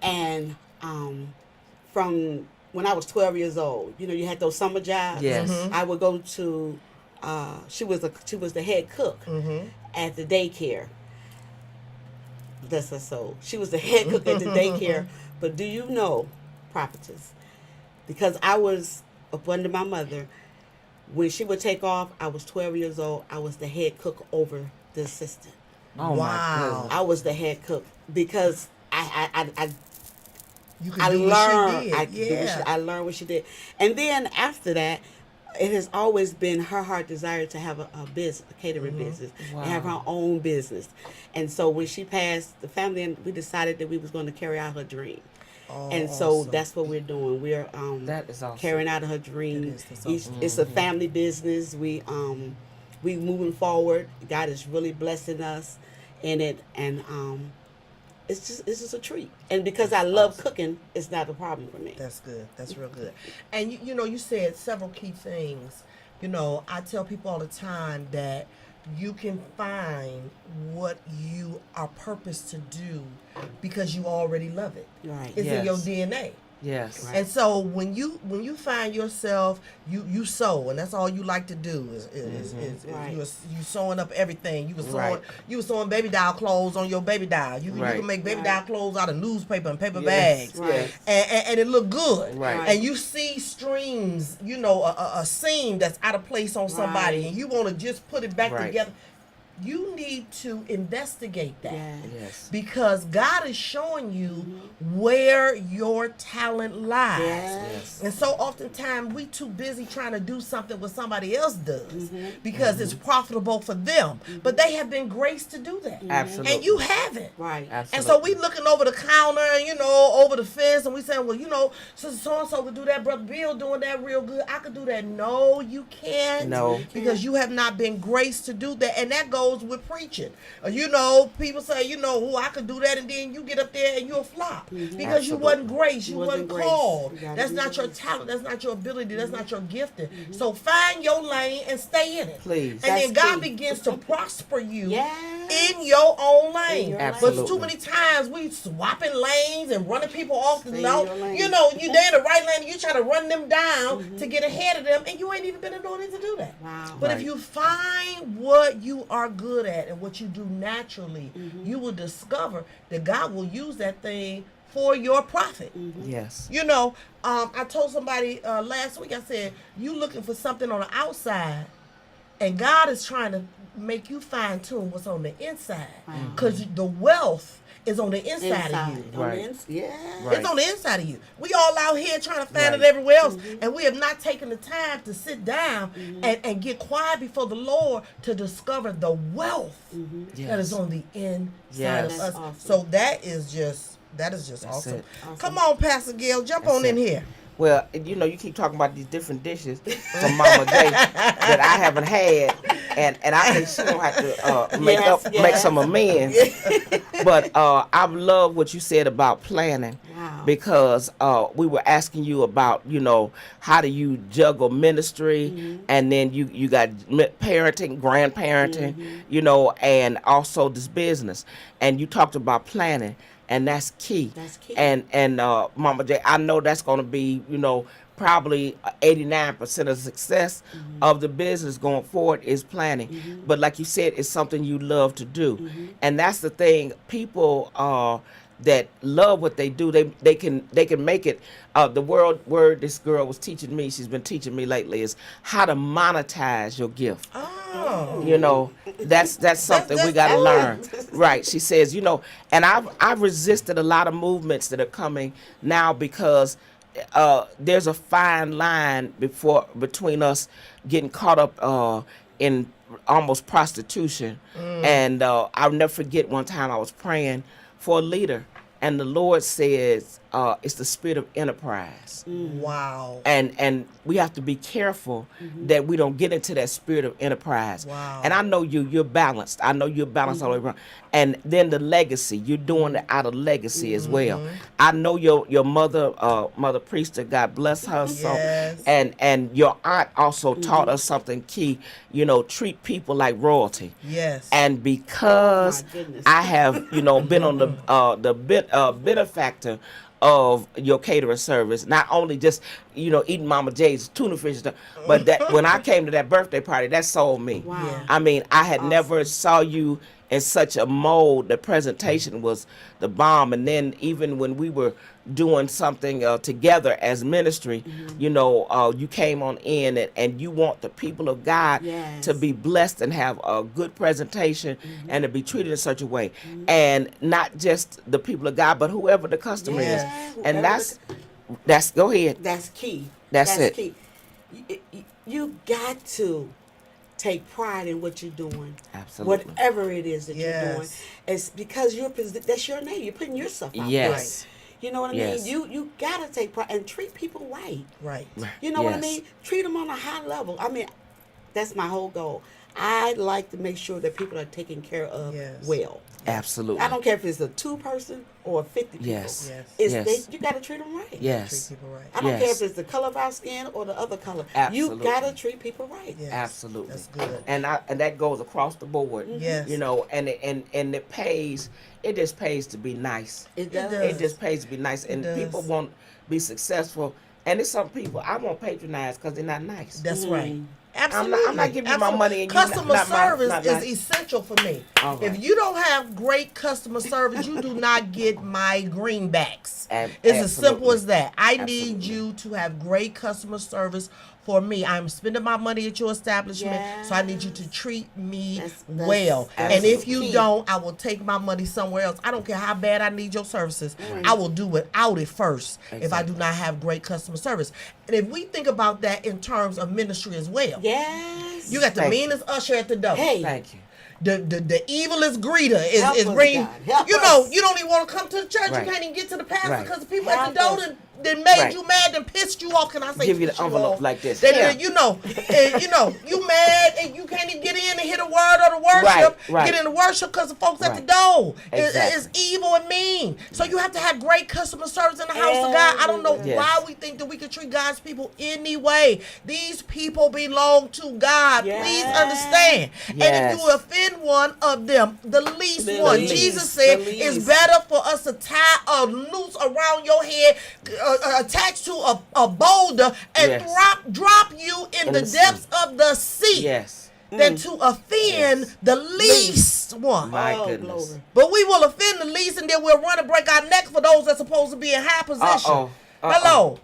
Speaker 4: And from when I was 12 years old, you had those summer jobs.
Speaker 3: Yes.
Speaker 4: I would go to. She was the head cook at the daycare. Bless her soul. She was the head cook at the daycare. But do you know, prophetess? Because I was up under my mother. When she would take off, I was 12 years old. I was the head cook over the assistant.
Speaker 3: Oh my goodness.
Speaker 4: I was the head cook because I learned what she did. And then after that, it has always been her heart desire to have a business, a catering business, and have her own business. And so when she passed, the family and we decided that we was going to carry out her dream. And so
Speaker 2: awesome.
Speaker 4: that's what we're doing. We're
Speaker 3: That is awesome.
Speaker 4: carrying out her dream.
Speaker 2: That's awesome.
Speaker 4: It's a family business. We moving forward. God is really blessing us in it, and it's just a treat. And because I love cooking, it's not a problem for me.
Speaker 2: That's good. That's real good. And you said several key things. I tell people all the time that you can find what you are purposed to do because you already love it.
Speaker 4: Right.
Speaker 2: It's in
Speaker 3: Yes.
Speaker 2: your DNA.
Speaker 3: Yes.
Speaker 4: Right.
Speaker 2: And so when you find yourself, you sew, and that's all you like to do is
Speaker 4: Right.
Speaker 2: you sewing up everything. You
Speaker 3: Right.
Speaker 2: was sewing baby doll clothes on your baby doll. You
Speaker 3: Right.
Speaker 2: can make baby
Speaker 4: Right.
Speaker 2: doll clothes out of newspaper and paper
Speaker 3: Yes.
Speaker 2: bags,
Speaker 4: Right.
Speaker 2: and it look good.
Speaker 3: Right.
Speaker 4: Right.
Speaker 2: And you see streams, a seam that's out of place on somebody,
Speaker 4: Right.
Speaker 2: and you want to just put it back
Speaker 3: Right.
Speaker 2: together. You need to investigate that.
Speaker 4: Yes.
Speaker 3: Yes.
Speaker 2: Because God is showing you where your talent lies.
Speaker 4: Yes.
Speaker 2: And so oftentimes we too busy trying to do something what somebody else does because it's profitable for them. But they have been graced to do that.
Speaker 3: Absolutely.
Speaker 2: And you haven't.
Speaker 4: Right.
Speaker 3: Absolutely.
Speaker 2: And so we looking over the counter, over the fence, and we saying, well, Sister so-and-so could do that, Brother Bill doing that real good. I could do that. No, you can't.
Speaker 3: No.
Speaker 2: Because you have not been graced to do that. And that goes with preaching. People say, I could do that, and then you get up there and you'll flop. Because you wasn't graced. You wasn't
Speaker 4: graced.
Speaker 2: called.
Speaker 4: You gotta
Speaker 2: That's
Speaker 4: be
Speaker 2: not your
Speaker 4: graced.
Speaker 2: talent. That's not your ability. That's not your gifting. So find your lane and stay in it.
Speaker 3: Please.
Speaker 2: And
Speaker 4: That's
Speaker 2: then God
Speaker 4: key.
Speaker 2: begins to prosper you
Speaker 4: Yes.
Speaker 2: in your own lane.
Speaker 4: your
Speaker 2: But
Speaker 3: Absolutely.
Speaker 2: too many times we swapping lanes and running people off the
Speaker 4: Stay in
Speaker 2: low.
Speaker 4: your lane.
Speaker 2: You they're in the right lane and you trying to run them down to get ahead of them, and you ain't even been anointed to do that.
Speaker 4: Wow.
Speaker 2: But
Speaker 3: Right.
Speaker 2: if you find what you are good at and what you do naturally, you will discover that God will use that thing for your profit.
Speaker 3: Yes.
Speaker 2: I told somebody last week, I said, you looking for something on the outside, and God is trying to make you fine tune what's on the inside. Because the wealth is on the inside of you.
Speaker 3: Right.
Speaker 4: Yeah.
Speaker 3: Right.
Speaker 2: It's on the inside of you. We all out here trying to find
Speaker 3: Right.
Speaker 2: it everywhere else, and we have not taken the time to sit down and get quiet before the Lord to discover the wealth that is
Speaker 3: Yes.
Speaker 2: on the inside
Speaker 3: Yes.
Speaker 2: of
Speaker 4: That's
Speaker 2: us.
Speaker 4: awesome.
Speaker 2: So that is just
Speaker 3: That's
Speaker 2: awesome.
Speaker 3: it.
Speaker 2: Come on, Pastor Gail, jump
Speaker 3: That's
Speaker 2: on in
Speaker 3: it.
Speaker 2: here.
Speaker 3: Well, you keep talking about these different dishes from Mama J that I haven't had, and I think she gonna have to make some amends. But I love what you said about planning.
Speaker 4: Wow.
Speaker 3: Because we were asking you about, how do you juggle ministry, and then you got parenting, grandparenting, and also this business, and you talked about planning. And that's key.
Speaker 4: That's key.
Speaker 3: And Mama J, I know that's going to be, probably 89% of success of the business going forward is planning. But like you said, it's something you love to do. And that's the thing. People that love what they do, they can make it. The word this girl was teaching me, she's been teaching me lately, is how to monetize your gift.
Speaker 2: Oh.
Speaker 3: That's something we got to learn. Right. She says, and I've resisted a lot of movements that are coming now because there's a fine line between us getting caught up in almost prostitution. And I'll never forget one time I was praying for a leader, and the Lord says it's the spirit of enterprise.
Speaker 2: Wow.
Speaker 3: And we have to be careful that we don't get into that spirit of enterprise.
Speaker 2: Wow.
Speaker 3: And I know you're balanced. I know you're balanced all the way around. And then the legacy, you're doing it out of legacy as well. I know your mother, Mother Priester, God bless her.
Speaker 2: Yes.
Speaker 3: And your aunt also taught us something key. Treat people like royalty.
Speaker 2: Yes.
Speaker 3: And because
Speaker 4: My goodness.
Speaker 3: I have, been on the benefactor of your catering service, not only just eating Mama J's tuna fish and stuff, but that when I came to that birthday party, that sold me.
Speaker 4: Wow.
Speaker 2: Yeah.
Speaker 3: I mean, I had never saw you in such a mold. The presentation was the bomb, and then even when we were doing something together as ministry, you came on in and you want the people of God
Speaker 4: Yes.
Speaker 3: to be blessed and have a good presentation and to be treated in such a way, and not just the people of God, but whoever the customer
Speaker 4: Yeah,
Speaker 3: is.
Speaker 4: whoever
Speaker 3: And that's go ahead.
Speaker 4: That's key.
Speaker 3: That's it.
Speaker 4: Key. You got to take pride in what you're doing.
Speaker 3: Absolutely.
Speaker 4: Whatever it is that you're doing.
Speaker 2: Yes.
Speaker 4: It's because that's your name. You're putting yourself out
Speaker 3: Yes.
Speaker 4: there. You know what I
Speaker 3: Yes.
Speaker 4: mean? You gotta take pride and treat people right.
Speaker 2: Right.
Speaker 4: You know what I
Speaker 3: Yes.
Speaker 4: mean? Treat them on a high level. I mean, that's my whole goal. I like to make sure that people are taken care of
Speaker 2: Yes.
Speaker 4: well.
Speaker 3: Absolutely.
Speaker 4: I don't care if it's a 2-person or a 50 people.
Speaker 3: Yes.
Speaker 2: Yes.
Speaker 4: It's
Speaker 3: Yes.
Speaker 4: you got to treat them right.
Speaker 3: Yes.
Speaker 2: Treat people right.
Speaker 4: I don't
Speaker 3: Yes.
Speaker 4: care if it's the color of our skin or the other color.
Speaker 3: Absolutely.
Speaker 4: You got to treat people right.
Speaker 2: Yes.
Speaker 3: Absolutely.
Speaker 2: That's good.
Speaker 3: And that goes across the board.
Speaker 2: Yes.
Speaker 3: You know, and it pays. It just pays to be nice.
Speaker 4: It does.
Speaker 2: does.
Speaker 3: It just pays to be nice, and
Speaker 2: does.
Speaker 3: people won't be successful. And there's some people I won't patronize because they're not nice.
Speaker 2: That's right.
Speaker 3: I'm
Speaker 2: Absolutely.
Speaker 3: not giving you my
Speaker 2: Absolutely.
Speaker 3: money and you
Speaker 2: customer
Speaker 3: not
Speaker 2: service
Speaker 3: not
Speaker 2: is
Speaker 3: nice.
Speaker 2: essential for me.
Speaker 3: All right.
Speaker 2: If you don't have great customer service, you do not get my greenbacks. It's as simple
Speaker 3: Absolutely.
Speaker 2: as that. I need
Speaker 3: Absolutely.
Speaker 2: you to have great customer service for me. I'm spending my money at your establishment, so I need you to treat me
Speaker 4: That's
Speaker 2: well. And if you
Speaker 4: key.
Speaker 2: don't, I will take my money somewhere else. I don't care how bad I need your services. I will do without it first if I do
Speaker 3: Exactly.
Speaker 2: not have great customer service. And if we think about that in terms of ministry as well,
Speaker 4: Yes.
Speaker 2: you got the
Speaker 3: Thank you.
Speaker 2: meanest usher at the door.
Speaker 4: Hey.
Speaker 3: Thank you.
Speaker 2: The evilest greeter
Speaker 4: Help
Speaker 2: is
Speaker 4: us,
Speaker 2: bringing.
Speaker 4: God. Help
Speaker 2: You know,
Speaker 4: us.
Speaker 2: you don't even want to come to the church.
Speaker 3: Right.
Speaker 2: You can't even get to the pastor
Speaker 3: Right.
Speaker 2: because the people at
Speaker 4: Help
Speaker 2: the door
Speaker 4: us.
Speaker 2: then made
Speaker 3: Right.
Speaker 2: you mad and pissed you off. Can I say
Speaker 3: Give you the
Speaker 2: pissed
Speaker 3: envelope
Speaker 2: off?
Speaker 3: like this.
Speaker 2: Then,
Speaker 3: Here.
Speaker 2: you know, you mad and you can't even get in and hear the word or the worship.
Speaker 3: Right.
Speaker 2: Get in the worship because the folks at the
Speaker 3: Right.
Speaker 2: door
Speaker 3: Exactly.
Speaker 2: is evil and mean. So you have to have great customer service in the house of God. I don't know
Speaker 3: Yes.
Speaker 2: why we think that we can treat God's people anyway. These people belong to God.
Speaker 4: Yes.
Speaker 2: Please understand. And
Speaker 3: Yes.
Speaker 2: if you offend one of them, the least
Speaker 4: The
Speaker 2: one,
Speaker 4: least,
Speaker 2: Jesus said,
Speaker 4: the
Speaker 2: it's
Speaker 4: least.
Speaker 2: better for us to tie a noose around your head, attached to a boulder, and
Speaker 3: Yes.
Speaker 2: drop you in
Speaker 3: In
Speaker 2: the
Speaker 3: the sea.
Speaker 2: depths of the sea
Speaker 3: Yes.
Speaker 2: than to offend
Speaker 3: Yes.
Speaker 2: the least one.
Speaker 3: My
Speaker 4: Oh,
Speaker 3: goodness.
Speaker 4: glory.
Speaker 2: But we will offend the least, and then we'll run and break our necks for those that's supposed to be in high position.
Speaker 3: Uh-oh.
Speaker 2: Hello.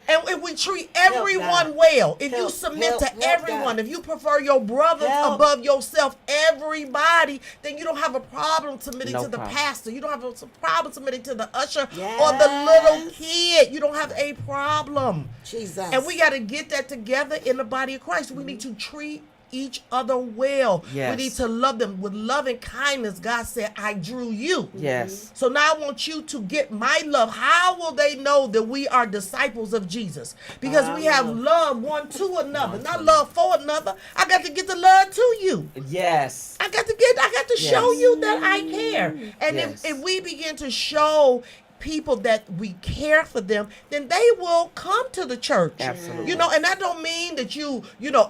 Speaker 2: And if we treat everyone
Speaker 4: God.
Speaker 2: well, if you
Speaker 4: Help,
Speaker 2: submit
Speaker 4: help,
Speaker 2: to
Speaker 4: help,
Speaker 2: everyone,
Speaker 4: God.
Speaker 2: if you prefer your brothers
Speaker 4: Help.
Speaker 2: above yourself, everybody, then you don't have a problem submitting
Speaker 3: No
Speaker 2: to the
Speaker 3: problem.
Speaker 2: pastor. You don't have a problem submitting to the usher or the
Speaker 4: Yes.
Speaker 2: little kid. You don't have a problem.
Speaker 4: Jesus.
Speaker 2: And we got to get that together in the body of Christ. We need to treat each other well.
Speaker 3: Yes.
Speaker 2: We need to love them with loving kindness. God said, I drew you.
Speaker 3: Yes.
Speaker 2: So now I want you to get my love. How will they know that we are disciples of Jesus? Because we have love one to another, not love for another. I got to get the love to you.
Speaker 3: Yes.
Speaker 2: I got to show
Speaker 3: Yes.
Speaker 2: you that I care. And
Speaker 3: Yes.
Speaker 2: if we begin to show people that we care for them, then they will come to the church.
Speaker 3: Absolutely.
Speaker 2: You know, and that don't mean that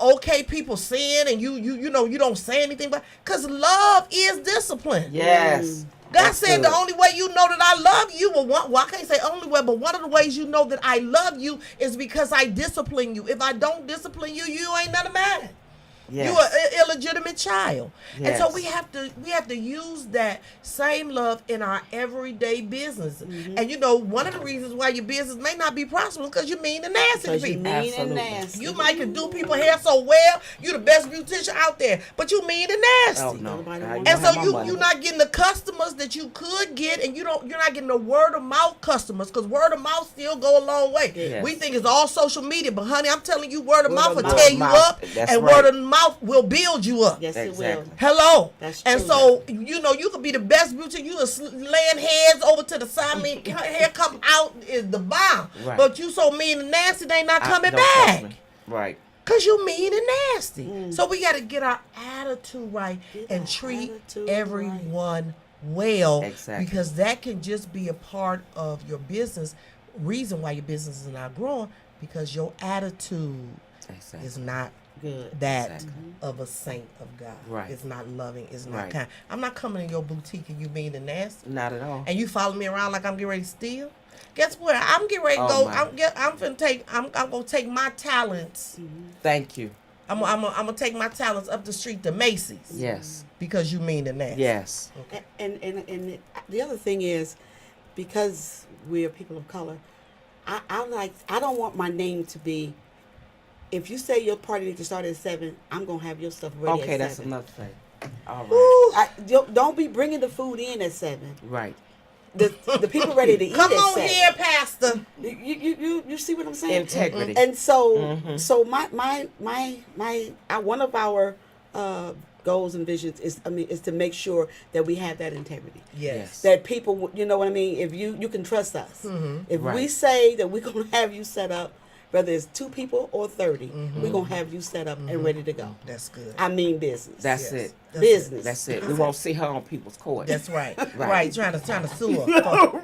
Speaker 2: okay people sin and you don't say anything, but because love is discipline.
Speaker 3: Yes.
Speaker 2: God
Speaker 3: That's
Speaker 2: said
Speaker 3: good.
Speaker 2: the only way you know that I love you, well, I can't say only way, but one of the ways you know that I love you is because I discipline you. If I don't discipline you, you ain't none of mine.
Speaker 3: Yes.
Speaker 2: You are an illegitimate child. And so
Speaker 3: Yes.
Speaker 2: we have to use that same love in our everyday business.
Speaker 4: Mm-hmm.
Speaker 2: And one of the reasons why your business may not be prosperous because you're mean and nasty to
Speaker 4: Because you
Speaker 2: people.
Speaker 4: mean and
Speaker 3: Absolutely.
Speaker 4: nasty.
Speaker 2: You might can do people hair so well, you the best beautician out there, but you mean and nasty.
Speaker 3: Oh no.
Speaker 4: Nobody
Speaker 3: I-
Speaker 4: wants
Speaker 2: And
Speaker 3: you
Speaker 2: so
Speaker 3: have my
Speaker 2: you're
Speaker 3: money.
Speaker 2: not getting the customers that you could get, and you're not getting the word of mouth customers, because word of mouth still go a long way.
Speaker 3: Yes.
Speaker 2: We think it's all social media, but honey, I'm telling you, word of mouth will
Speaker 4: mouth.
Speaker 2: tear you
Speaker 3: Mouth.
Speaker 2: up,
Speaker 3: That's
Speaker 2: and
Speaker 3: right.
Speaker 2: word of mouth will build you up.
Speaker 4: Yes, it
Speaker 3: Exactly.
Speaker 4: will.
Speaker 2: Hello.
Speaker 4: That's
Speaker 2: And
Speaker 4: true.
Speaker 2: so, you could be the best beauty. You are laying heads over to the side. I mean, hair come out is the bomb.
Speaker 3: Right.
Speaker 2: But you so mean and nasty, they not coming
Speaker 3: Don't touch
Speaker 2: back.
Speaker 3: me. Right.
Speaker 2: Because you mean and nasty. So we got to get our attitude right
Speaker 4: Get
Speaker 2: and
Speaker 4: our
Speaker 2: treat
Speaker 4: attitude
Speaker 2: everyone well.
Speaker 3: Exactly.
Speaker 2: Because that can just be a part of your business. Reason why your business is not growing, because your attitude
Speaker 3: Exactly.
Speaker 2: is not
Speaker 4: Good.
Speaker 2: that
Speaker 3: Exactly.
Speaker 2: of a saint of God.
Speaker 3: Right.
Speaker 2: It's not loving. It's not
Speaker 3: Right.
Speaker 2: kind. I'm not coming in your boutique and you mean and nasty,
Speaker 3: Not at all.
Speaker 2: and you follow me around like I'm getting ready to steal. Guess what? I'm getting ready to
Speaker 3: Oh,
Speaker 2: go.
Speaker 3: my.
Speaker 2: I'm gonna take my talents.
Speaker 3: Thank you.
Speaker 2: I'm gonna take my talents up the street to Macy's
Speaker 3: Yes.
Speaker 2: because you mean and nasty.
Speaker 3: Yes.
Speaker 4: And the other thing is, because we are people of color, I don't want my name to be. If you say your party needs to start at 7, I'm gonna have your stuff ready
Speaker 3: Okay,
Speaker 4: at
Speaker 3: that's
Speaker 4: 7.
Speaker 3: another thing. All right.
Speaker 4: Don't be bringing the food in at 7.
Speaker 3: Right.
Speaker 4: The people ready to eat
Speaker 2: Come
Speaker 4: at
Speaker 2: on
Speaker 4: 7.
Speaker 2: here, Pastor.
Speaker 4: You see what I'm saying?
Speaker 3: Integrity.
Speaker 4: And so
Speaker 3: Mhm.
Speaker 4: so my one of our goals and visions is to make sure that we have that integrity.
Speaker 2: Yes.
Speaker 4: That people, you know what I mean? If you can trust us.
Speaker 2: Mm-hmm.
Speaker 4: If we
Speaker 3: Right.
Speaker 4: say that we're gonna have you set up, whether it's 2 people or 30, we're gonna have you set up and ready to go.
Speaker 2: That's good.
Speaker 4: I mean business.
Speaker 3: That's
Speaker 2: Yes.
Speaker 3: it.
Speaker 4: Business.
Speaker 3: That's it. We won't see her on people's court.
Speaker 2: That's right.
Speaker 3: Right.
Speaker 2: Right. Trying to sue her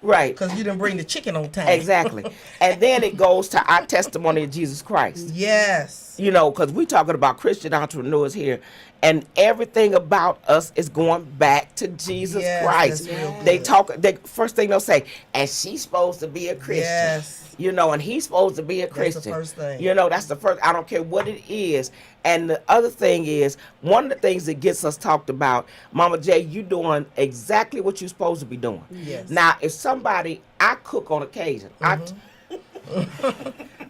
Speaker 3: Right.
Speaker 2: because you didn't bring the chicken on time.
Speaker 3: Exactly. And then it goes to our testimony of Jesus Christ.
Speaker 2: Yes.
Speaker 3: You know, because we're talking about Christian entrepreneurs here, and everything about us is going back to Jesus
Speaker 2: Yes,
Speaker 3: Christ.
Speaker 2: that's real
Speaker 3: They
Speaker 2: good.
Speaker 3: talk. The first thing they'll say, and she's supposed to be a Christian.
Speaker 2: Yes.
Speaker 3: You know, and he's supposed to be a
Speaker 2: the
Speaker 3: Christian.
Speaker 2: first thing.
Speaker 3: You know, that's the first. I don't care what it is. And the other thing is, one of the things that gets us talked about, Mama J, you doing exactly what you're supposed to be doing.
Speaker 2: Yes.
Speaker 3: Now, if somebody, I cook on occasion.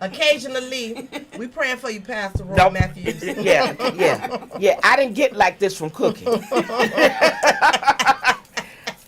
Speaker 2: Occasionally, we praying for you, Pastor Roy
Speaker 3: Nope.
Speaker 2: Matthews.
Speaker 3: Yeah. I didn't get like this from cooking.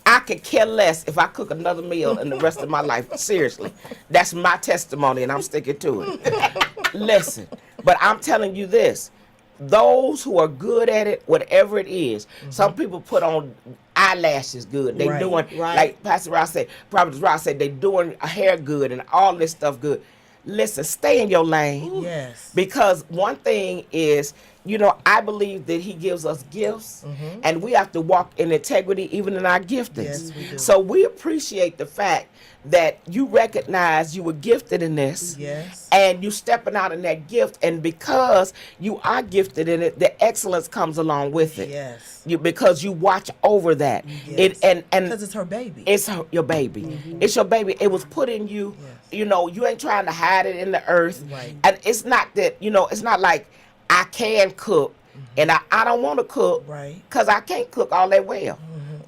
Speaker 3: I could care less if I cook another meal in the rest of my life. Seriously. That's my testimony, and I'm sticking to it. Listen, but I'm telling you this. Those who are good at it, whatever it is, some people put on eyelashes good. They
Speaker 2: Right.
Speaker 3: doing,
Speaker 4: Right.
Speaker 3: like Pastor Ross said, Prophet Ross said, they doing hair good and all this stuff good. Listen, stay in your lane.
Speaker 2: Yes.
Speaker 3: Because one thing is, you know, I believe that he gives us gifts, and we have to walk in integrity even in our giftings.
Speaker 2: Yes, we do.
Speaker 3: So we appreciate the fact that you recognize you were gifted in this,
Speaker 2: Yes.
Speaker 3: and you stepping out in that gift, and because you are gifted in it, the excellence comes along with it.
Speaker 2: Yes.
Speaker 3: Because you watch over that.
Speaker 2: Yes.
Speaker 3: And
Speaker 2: Because it's her baby.
Speaker 3: it's your baby. It's your baby. It was put in you.
Speaker 2: Yes.
Speaker 3: You know, you ain't trying to hide it in the earth.
Speaker 2: Right.
Speaker 3: And it's not that, you know, it's not like I can cook and I don't want to cook
Speaker 2: Right.
Speaker 3: because I can't cook all that well.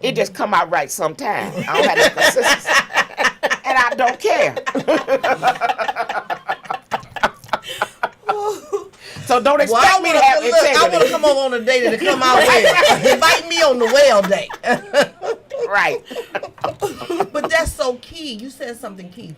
Speaker 3: It just come out right sometimes. I don't have that consistency. And I don't care. So don't expect me to have
Speaker 2: I want to
Speaker 3: integrity.
Speaker 2: come over on a day to come out well. Invite me on the well day.
Speaker 3: Right.
Speaker 2: But that's so key. You said something key.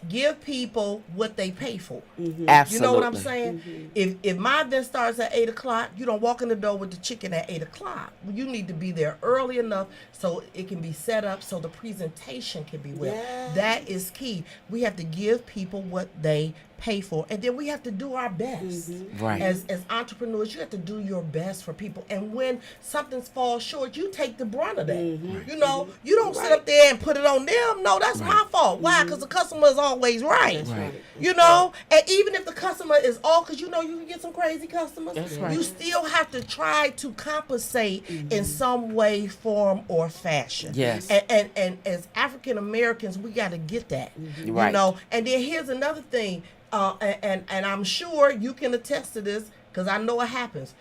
Speaker 2: Give people what they pay for.
Speaker 3: Absolutely.
Speaker 2: You know what I'm saying? If my event starts at 8:00, you don't walk in the door with the chicken at 8:00. You need to be there early enough so it can be set up so the presentation can be well.
Speaker 4: Yes.
Speaker 2: That is key. We have to give people what they pay for, and then we have to do our best.
Speaker 3: Right.
Speaker 2: As entrepreneurs, you have to do your best for people, and when something falls short, you take the brunt of that. You know, you don't sit up there and put it on them. No, that's my fault. Why? Because the customer is always right.
Speaker 4: Right.
Speaker 2: You know, and even if the customer is all, because you know you can get some crazy customers,
Speaker 3: right.
Speaker 2: you still have to try to compensate in some way, form, or fashion.
Speaker 3: Yes.
Speaker 2: And as African Americans, we got to get that. You
Speaker 3: Right.
Speaker 2: know, and then here's another thing, and I'm sure you can attest to this because I know it happens.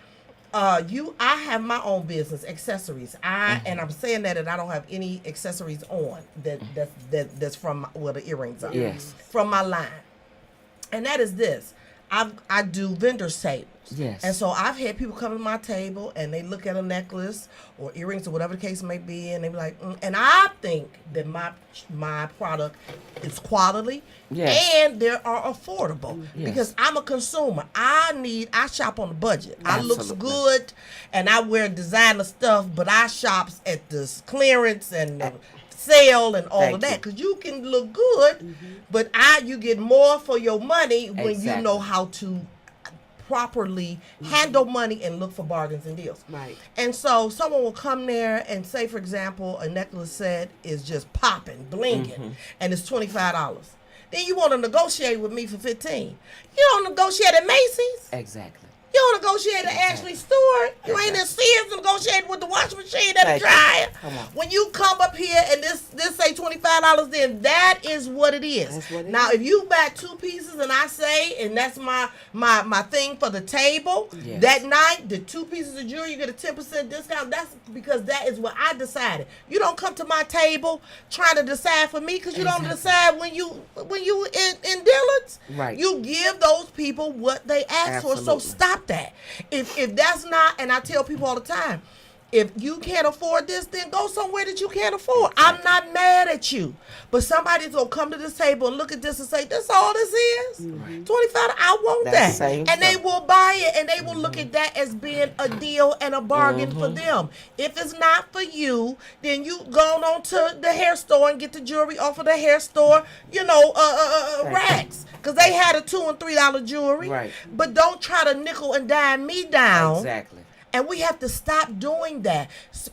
Speaker 2: I have my own business, accessories. And I'm saying that, and I don't have any accessories on that's from where the earrings are.
Speaker 3: Yes.
Speaker 2: From my line, and that is this. I do vendors tables.
Speaker 3: Yes.
Speaker 2: And so I've had people come to my table and they look at a necklace or earrings or whatever the case may be, and they be like, and I think that my product is quality
Speaker 3: Yes.
Speaker 2: and they are affordable
Speaker 3: Yes.
Speaker 2: because I'm a consumer. I shop on a budget. I looks
Speaker 3: Absolutely.
Speaker 2: good and I wear designer stuff, but I shops at this clearance and the sale and all
Speaker 3: Thank
Speaker 2: of
Speaker 3: you.
Speaker 2: that because you can look good, but you get more for your money when you
Speaker 3: Exactly.
Speaker 2: know how to properly handle money and look for bargains and deals.
Speaker 4: Right.
Speaker 2: And so someone will come there and say, for example, a necklace set is just popping, blinging, and it's $25. Then you want to negotiate with me for $15. You don't negotiate at Macy's.
Speaker 3: Exactly.
Speaker 2: You don't negotiate at Ashley Stewart. You ain't in Sears negotiating with the washing machine and the
Speaker 3: Thank you.
Speaker 2: dryer.
Speaker 3: Come on.
Speaker 2: When you come up here and this say $25, then that is what it is.
Speaker 4: That's what it
Speaker 2: now,
Speaker 4: is.
Speaker 2: if you buy 2 pieces and I say, and that's my thing for the table,
Speaker 3: Yes.
Speaker 2: that night, the 2 pieces of jewelry, you get a 10% discount. That's because that is what I decided. You don't come to my table trying to decide for me because you don't decide when you in dealings.
Speaker 3: Right.
Speaker 2: You give those people what they ask for. So
Speaker 3: Absolutely.
Speaker 2: stop that. If that's not, and I tell people all the time, If you can't afford this, then go somewhere that you can't afford. I'm not mad at you. But somebody's going to come to this table and look at this and say, that's all this is?
Speaker 3: Right.
Speaker 2: 25, I want
Speaker 3: That
Speaker 2: that.
Speaker 3: same
Speaker 2: And they
Speaker 3: stuff.
Speaker 2: will buy it, and they will look at that as being a deal and a bargain for them. If it's not for you, then you go on to the hair store and get the jewelry off of the hair store, racks. Because they had a $2 and $3 jewelry.
Speaker 3: Right.
Speaker 2: But don't try to nickel and dime me down.
Speaker 3: Exactly.
Speaker 2: And we have to stop doing that.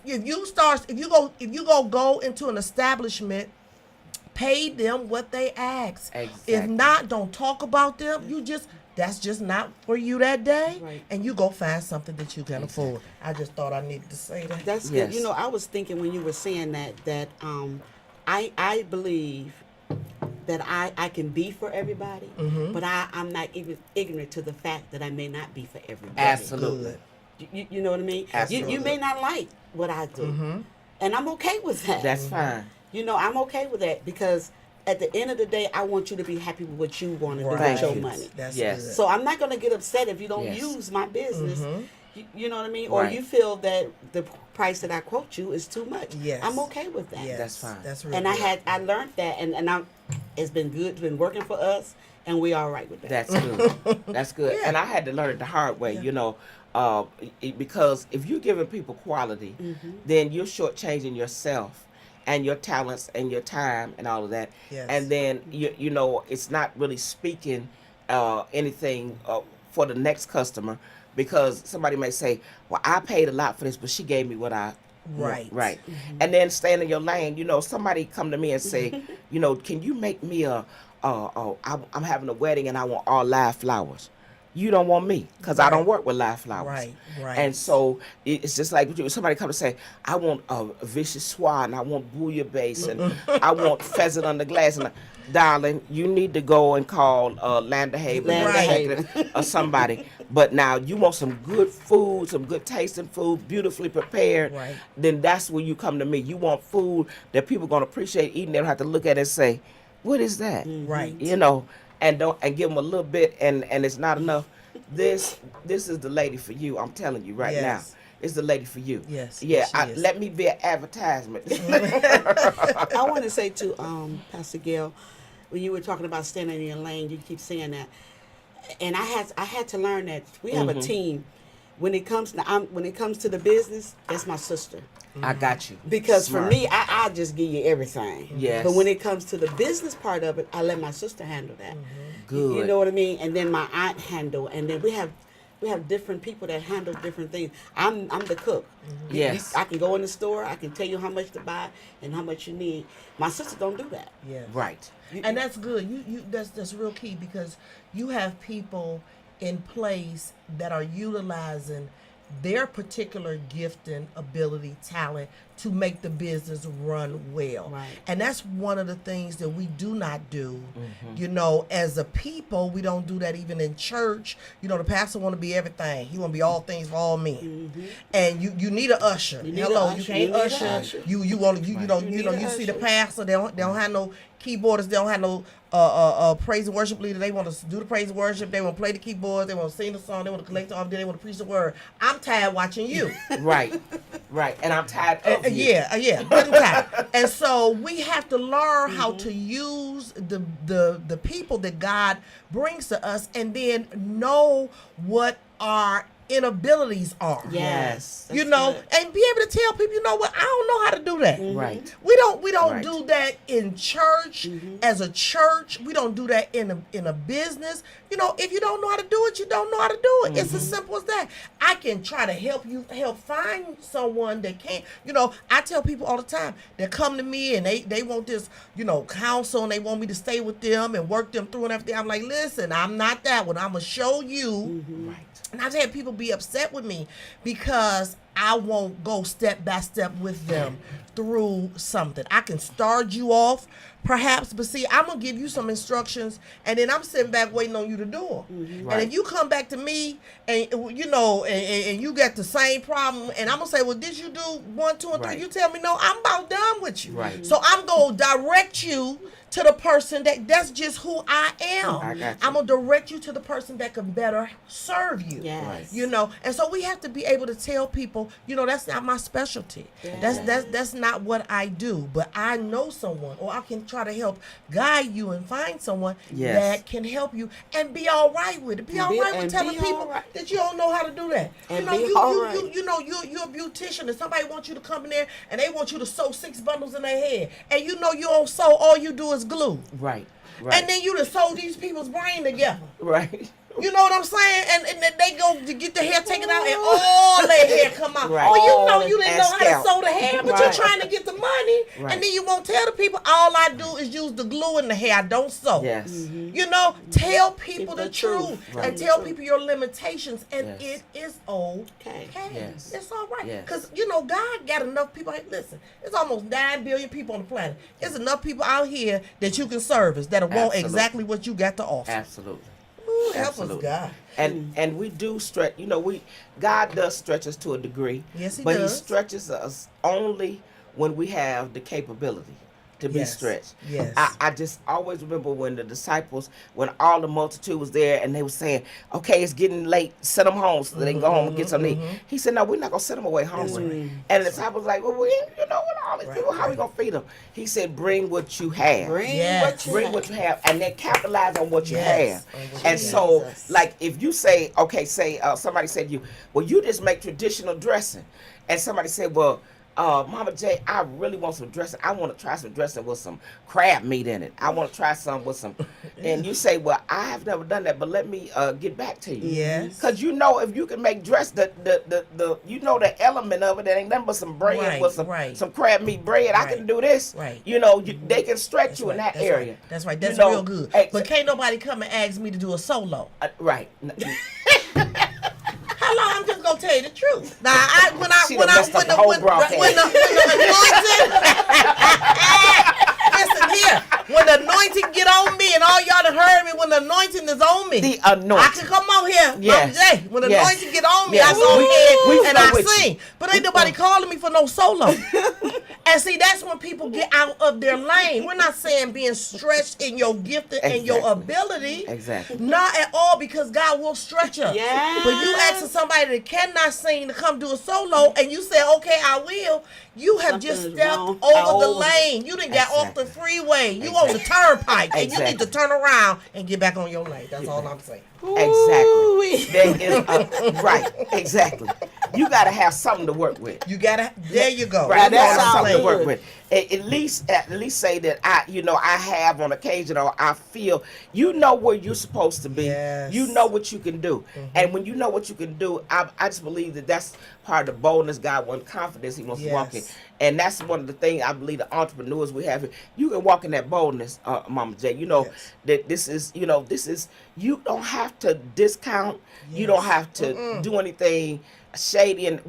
Speaker 2: If you go into an establishment, pay them what they ask.
Speaker 3: Exactly.
Speaker 2: If not, don't talk about them. That's just not for you that day.
Speaker 4: Right.
Speaker 2: And you go find something that you can afford. I just thought I needed to say that.
Speaker 4: That's
Speaker 3: Yes.
Speaker 4: good. You know, I was thinking when you were saying that I believe that I can be for everybody, but I'm not even ignorant to the fact that I may not be for everybody.
Speaker 3: Absolutely.
Speaker 4: You know what I mean?
Speaker 3: Absolutely.
Speaker 4: You may not like what I do, and I'm okay with that.
Speaker 3: That's fine.
Speaker 4: You know, I'm okay with that because at the end of the day, I want you to be happy with what you want to do
Speaker 2: Right.
Speaker 4: with your money.
Speaker 2: That's
Speaker 3: Yes.
Speaker 2: good.
Speaker 4: So I'm not going to get upset if you don't
Speaker 3: Yes.
Speaker 4: use my business. You know what I mean? Or
Speaker 3: Right.
Speaker 4: you feel that the price that I quote you is too much.
Speaker 2: Yes.
Speaker 4: I'm okay with that.
Speaker 2: Yes,
Speaker 3: That's fine.
Speaker 2: That's really
Speaker 4: And
Speaker 2: good.
Speaker 4: I learned that, and it's been good, it's been working for us, and we all right with that.
Speaker 3: That's good. That's good.
Speaker 2: Yeah.
Speaker 3: And I had to learn it the hard way, because if you're giving people quality, then you're shortchanging yourself and your talents and your time and all of that.
Speaker 2: Yes.
Speaker 3: And then it's not really speaking anything for the next customer, because somebody may say, "Well, I paid a lot for this, but she gave me what I."
Speaker 2: Right.
Speaker 3: Right. And then staying in your lane, somebody come to me and say, can you make me I'm having a wedding and I want all live flowers. You don't want me because I don't work with live flowers.
Speaker 2: Right, right.
Speaker 3: And so it's just like somebody come and say, I want a vicious swan, I want bouillabaisse, and I want pheasant under glass. And darling, you need to go and call Landerhaven
Speaker 4: Right.
Speaker 3: or somebody. But now you want some good food, some good tasting food, beautifully prepared.
Speaker 2: Right.
Speaker 3: Then that's when you come to me. You want food that people gonna appreciate eating. They don't have to look at it and say, "What is that?"
Speaker 2: Right.
Speaker 3: And give them a little bit, and it's not enough. This is the lady for you. I'm telling you right
Speaker 2: Yes.
Speaker 3: now. It's the lady for you.
Speaker 2: Yes,
Speaker 3: Yeah.
Speaker 2: yes, she is.
Speaker 3: Let me be an advertisement.
Speaker 4: I want to say to Pastor Gail, when you were talking about standing in your lane, you keep saying that, and I had to learn that we have a team. When it comes to the business, that's my sister.
Speaker 3: I got you.
Speaker 4: Because
Speaker 3: Smart.
Speaker 4: for me, I just give you everything.
Speaker 3: Yes.
Speaker 4: But when it comes to the business part of it, I let my sister handle that.
Speaker 3: Good.
Speaker 4: You know what I mean? And then my aunt handle, and then we have different people that handle different things. I'm the cook.
Speaker 3: Yes.
Speaker 4: I can go in the store. I can tell you how much to buy and how much you need. My sister don't do that.
Speaker 2: Yeah.
Speaker 3: Right.
Speaker 2: And that's good. That's real key, because you have people in place that are utilizing their particular gifting, ability, talent to make the business run well.
Speaker 4: Right.
Speaker 2: And that's one of the things that we do not do. As a people, we don't do that even in church. The pastor want to be everything. He want to be all things for all men. And you need an usher.
Speaker 4: You need
Speaker 2: Hello,
Speaker 4: an
Speaker 2: you
Speaker 4: usher.
Speaker 2: can't
Speaker 4: You need an
Speaker 2: usher.
Speaker 4: usher.
Speaker 2: You
Speaker 4: need
Speaker 2: you
Speaker 4: an
Speaker 2: see the
Speaker 4: usher.
Speaker 2: pastor, they don't have no keyboardist, they don't have no praise and worship leader. They want to do the praise and worship, they want to play the keyboards, they want to sing the song, they want to collect the offering, they want to preach the word. I'm tired watching you.
Speaker 3: Right. Right. And I'm tired of you.
Speaker 2: Yeah, good and tired. And so we have to learn how to use the people that God brings to us, and then know what our inabilities are.
Speaker 4: Yes.
Speaker 2: And
Speaker 4: That's
Speaker 2: be able to tell people, you know what, I don't know how to do that.
Speaker 3: Right.
Speaker 2: We don't
Speaker 3: Right.
Speaker 2: do that in church, as a church. We don't do that in a business. If you don't know how to do it, you don't know how to do it. It's as simple as that. I can try to help find someone that can't. I tell people all the time that come to me and they want this, counsel, and they want me to stay with them and work them through and everything. I'm like, listen, I'm not that one. I'm gonna show you.
Speaker 3: Right.
Speaker 2: And I've had people be upset with me because I won't go step by step with them through something. I can start you off, perhaps, but see, I'm going to give you some instructions, and then I'm sitting back waiting on you to do them.
Speaker 3: Right.
Speaker 2: And if you come back to me and, and you got the same problem, and I'm going to say, well, did you do 1, 2, and 3?
Speaker 3: Right.
Speaker 2: You tell me, no, I'm about done with you.
Speaker 3: Right.
Speaker 2: So I'm going to direct you to the person that's just who I am.
Speaker 3: I got you.
Speaker 2: I'm going to direct you to the person that can better serve you.
Speaker 4: Yes.
Speaker 2: And so we have to be able to tell people that's not my specialty. That's not what I do. But I know someone, or I can try to help guide you and find someone that can help you and be all right with it. Be all right with telling people that you don't know how to do that.
Speaker 4: And
Speaker 2: you're a beautician and somebody wants you to come in there and they want you to sew 6 bundles in their head, and you don't sew, all you do is glue.
Speaker 3: Right.
Speaker 2: And then you just sew these people's brain together.
Speaker 3: Right.
Speaker 2: You know what I'm saying? And then they go to get the hair taken out and all their hair come out.
Speaker 3: Right.
Speaker 2: Well, you didn't know how to sew the hair, but you're
Speaker 3: Right.
Speaker 2: trying to get the money.
Speaker 3: Right.
Speaker 2: And then you won't tell the people, all I do is use the glue in the hair. I don't sew.
Speaker 3: Yes.
Speaker 2: Tell people the truth.
Speaker 3: Right.
Speaker 2: And tell people your limitations. And
Speaker 3: Yes.
Speaker 2: it is okay.
Speaker 3: Yes.
Speaker 2: It's all right.
Speaker 3: Yes.
Speaker 2: Because, God got enough people. Hey, listen, there's almost 9 billion people on the planet. There's enough people out here that you can service that want
Speaker 3: Absolutely.
Speaker 2: exactly what you got to offer.
Speaker 3: Absolutely.
Speaker 2: Ooh, help
Speaker 3: Absolutely.
Speaker 2: us, God.
Speaker 3: And we do stretch. God does stretch us to a degree.
Speaker 2: Yes, He
Speaker 3: but
Speaker 2: does.
Speaker 3: He stretches us only when we have the capability to be
Speaker 2: Yes.
Speaker 3: stretched.
Speaker 2: Yes.
Speaker 3: I just always remember when the disciples, when all the multitude was there, and they were saying, "Okay, it's getting late. Send them home so they can go home and get something to eat." He said, "No, we're not gonna send them away hungry." And the disciples were like, "Well, with all these people, how we gonna feed them?" He said, "Bring what you have. Bring what you have, and then capitalize on what you have." And so, like, if you say, somebody said to you, "Well, you just make traditional dressing," and somebody said, "Well, Mama J, I really want some dressing. I want to try some dressing with some crab meat in it. I want to try some with some," and you say, "Well, I have never done that, but let me get back to you."
Speaker 2: Yes.
Speaker 3: Because if you can make the element of it, that ain't nothing but some bread with some crab meat bread. I can do this.
Speaker 2: Right.
Speaker 3: They can stretch you in that area.
Speaker 2: Right. That's right. That's real good. But can't nobody come and ask me to do a solo.
Speaker 3: Right.
Speaker 2: How long? I'm just gonna tell you the truth. Now, when the listen here, when the anointing get on me, and all y'all done heard me, when the anointing is on me,
Speaker 3: the anointing.
Speaker 2: I can come on here,
Speaker 3: Yes.
Speaker 2: Mama J. When the
Speaker 3: Yes.
Speaker 2: anointing get on me,
Speaker 3: Yes.
Speaker 2: I go ahead and I
Speaker 3: with
Speaker 2: sing.
Speaker 3: you.
Speaker 2: But ain't nobody calling me for no solo. And see, that's when people get out of their lane. We're not saying being stretched in your gifting and your ability.
Speaker 3: Exactly.
Speaker 2: Not at all, because God will stretch us.
Speaker 4: Yes.
Speaker 2: But you asking somebody that cannot sing to come do a solo, and you say, "Okay, I will." You have just
Speaker 4: Something's
Speaker 2: stepped
Speaker 4: wrong.
Speaker 2: over the lane. You done got off the
Speaker 3: Exactly.
Speaker 2: freeway. You on the turnpike, and you need
Speaker 3: Exactly.
Speaker 2: to turn around and get back on your lane. That's all I'm saying.
Speaker 3: Exactly. There is right. Exactly. You got to have something to work with.
Speaker 2: You gotta. There you go.
Speaker 3: Right.
Speaker 2: That's
Speaker 3: That's
Speaker 2: all I'm
Speaker 3: something to
Speaker 2: saying.
Speaker 3: work with. At least say that I have on occasion, or I feel, where you're supposed to be.
Speaker 2: Yes.
Speaker 3: You know what you can do. And when you know what you can do, I just believe that's part of the boldness God wants, confidence He wants to walk in.
Speaker 2: Yes.
Speaker 3: And that's one of the things I believe the entrepreneurs we have here. You can walk in that boldness, Mama J. That this is, you don't have to discount. You
Speaker 2: Yes.
Speaker 3: don't have to do anything shady. And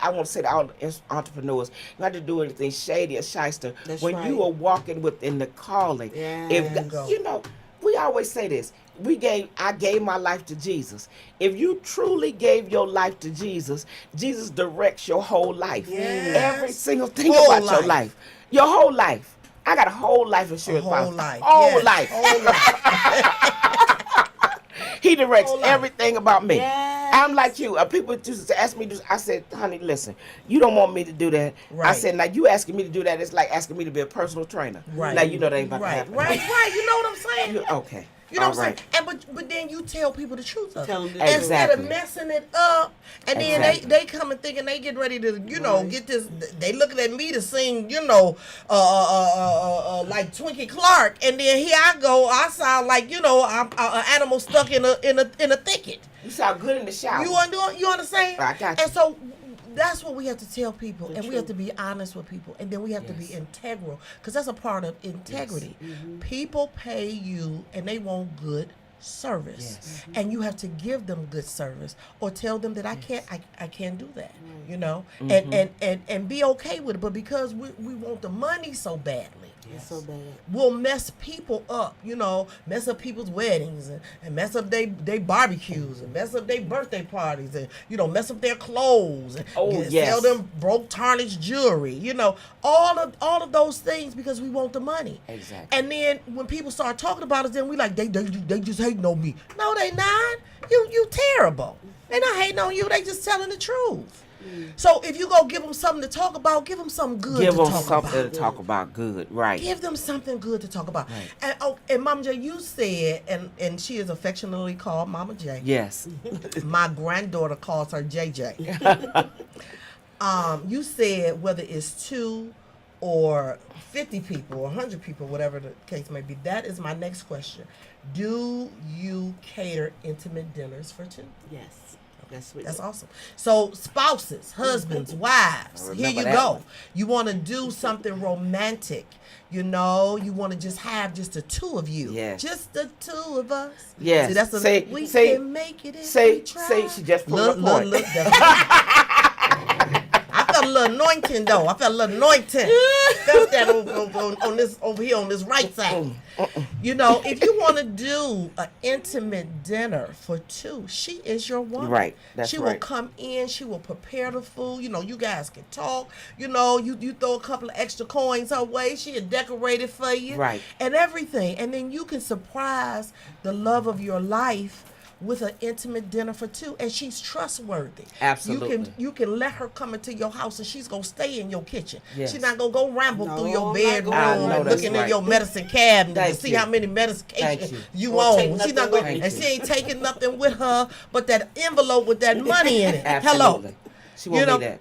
Speaker 3: I want to say to all the entrepreneurs, you don't have to do anything shady or shyster.
Speaker 4: That's
Speaker 3: when
Speaker 4: right.
Speaker 3: you are walking within the calling.
Speaker 4: Yeah.
Speaker 3: If we always say this. I gave my life to Jesus. If you truly gave your life to Jesus, Jesus directs your whole life.
Speaker 2: Yes.
Speaker 3: Every single thing
Speaker 2: Whole
Speaker 3: about your
Speaker 2: life.
Speaker 3: life. Your whole life. I got a whole life insurance
Speaker 2: Whole
Speaker 3: policy.
Speaker 2: life.
Speaker 3: Whole
Speaker 2: Yes.
Speaker 3: life.
Speaker 2: Whole life.
Speaker 3: He directs
Speaker 2: Whole life.
Speaker 3: everything about me.
Speaker 4: Yes.
Speaker 3: I'm like you. People just ask me. I said, "Honey, listen. You don't want me to do that." I
Speaker 2: Right.
Speaker 3: said, "Now you asking me to do that? It's like asking me to be a personal trainer."
Speaker 2: Right.
Speaker 3: Now you know that ain't about to
Speaker 2: Right.
Speaker 3: happen.
Speaker 2: Right. You know what I'm saying?
Speaker 3: Okay.
Speaker 2: You know
Speaker 3: All
Speaker 2: what I'm
Speaker 3: right.
Speaker 2: saying? But then you tell people the truth of
Speaker 4: Tell
Speaker 2: it.
Speaker 4: them the truth.
Speaker 2: Instead of
Speaker 3: Exactly.
Speaker 2: messing it up, and then
Speaker 3: Exactly.
Speaker 2: they come and thinking they get ready to,
Speaker 4: Right.
Speaker 2: get this. They looking at me to sing, like Twinkie Clark, and then here I go. I sound like I'm an animal stuck in a thicket.
Speaker 3: You sound good in the shower.
Speaker 2: You understand?
Speaker 3: I got you.
Speaker 2: And so that's what we have to tell people,
Speaker 4: The
Speaker 2: and we have to be honest with people, and then we have to be
Speaker 3: Yes.
Speaker 2: integral, because that's a part of integrity. People pay you, and they want good service,
Speaker 3: Yes.
Speaker 2: and you have to give them good service, or tell them that I can't do that, and be okay with it. But because we want the money so badly,
Speaker 4: It's so bad.
Speaker 2: will mess people up, mess up people's weddings and mess up they barbecues and mess up their birthday parties and, mess up their clothes and sell them broke tarnished jewelry, all of those things, because we want the money.
Speaker 3: Exactly.
Speaker 2: And then when people start talking about us, then we like, they just hating on me. No, they not. You terrible. They not hating on you. They just telling the truth. So if you go give them something to talk about, give them something good
Speaker 3: Give
Speaker 2: to
Speaker 3: them
Speaker 2: talk
Speaker 3: something
Speaker 2: about.
Speaker 3: to talk about. Good, right?
Speaker 2: Give them something good to talk about.
Speaker 3: Right.
Speaker 2: And Mama J, you said, and she is affectionately called Mama J.
Speaker 3: Yes.
Speaker 2: My granddaughter calls her JJ. You said whether it's 2 or 50 people or 100 people, whatever the case may be. That is my next question. Do you cater intimate dinners for 2?
Speaker 4: Yes. That's what.
Speaker 2: That's awesome. So spouses, husbands, wives,
Speaker 3: I
Speaker 2: here
Speaker 3: remember
Speaker 2: you
Speaker 3: that
Speaker 2: go.
Speaker 3: one.
Speaker 2: You want to do something romantic. You know, you want to just have just the 2 of you.
Speaker 3: Yes.
Speaker 2: Just the 2 of us.
Speaker 3: Yes.
Speaker 2: See, that's
Speaker 3: Say-
Speaker 2: we
Speaker 3: say-
Speaker 2: can make it if
Speaker 3: say-
Speaker 2: we try.
Speaker 3: say she just proved her point.
Speaker 2: Look. I felt a little anointing though. I felt a little anointing. Felt that on this over here on this right side. You know, if you want to do an intimate dinner for 2, she is your woman.
Speaker 3: Right, that's
Speaker 2: she
Speaker 3: right.
Speaker 2: will come in. She will prepare the food. You know, you guys can talk. You know, you throw a couple of extra coins her way. She'll decorate it for you.
Speaker 3: Right.
Speaker 2: And everything. And then you can surprise the love of your life with an intimate dinner for 2, and she's trustworthy.
Speaker 3: Absolutely.
Speaker 2: You can let her come into your house and she's gonna stay in your kitchen.
Speaker 3: Yes.
Speaker 2: She's not gonna go ramble
Speaker 4: No,
Speaker 2: through your
Speaker 4: not
Speaker 2: bedroom
Speaker 4: going.
Speaker 3: I know that's
Speaker 2: looking in
Speaker 3: right.
Speaker 2: your medicine cabinet
Speaker 3: Thank
Speaker 2: to see
Speaker 3: you.
Speaker 2: how many
Speaker 3: Thank
Speaker 2: medications
Speaker 3: you.
Speaker 2: you
Speaker 4: Or take
Speaker 2: own. She's
Speaker 4: nothing
Speaker 2: not
Speaker 4: with
Speaker 2: going,
Speaker 3: you.
Speaker 2: and she ain't taking nothing with her but that envelope with that money in it.
Speaker 3: Absolutely.
Speaker 2: Hello.
Speaker 3: She won't
Speaker 2: You know,
Speaker 3: need that.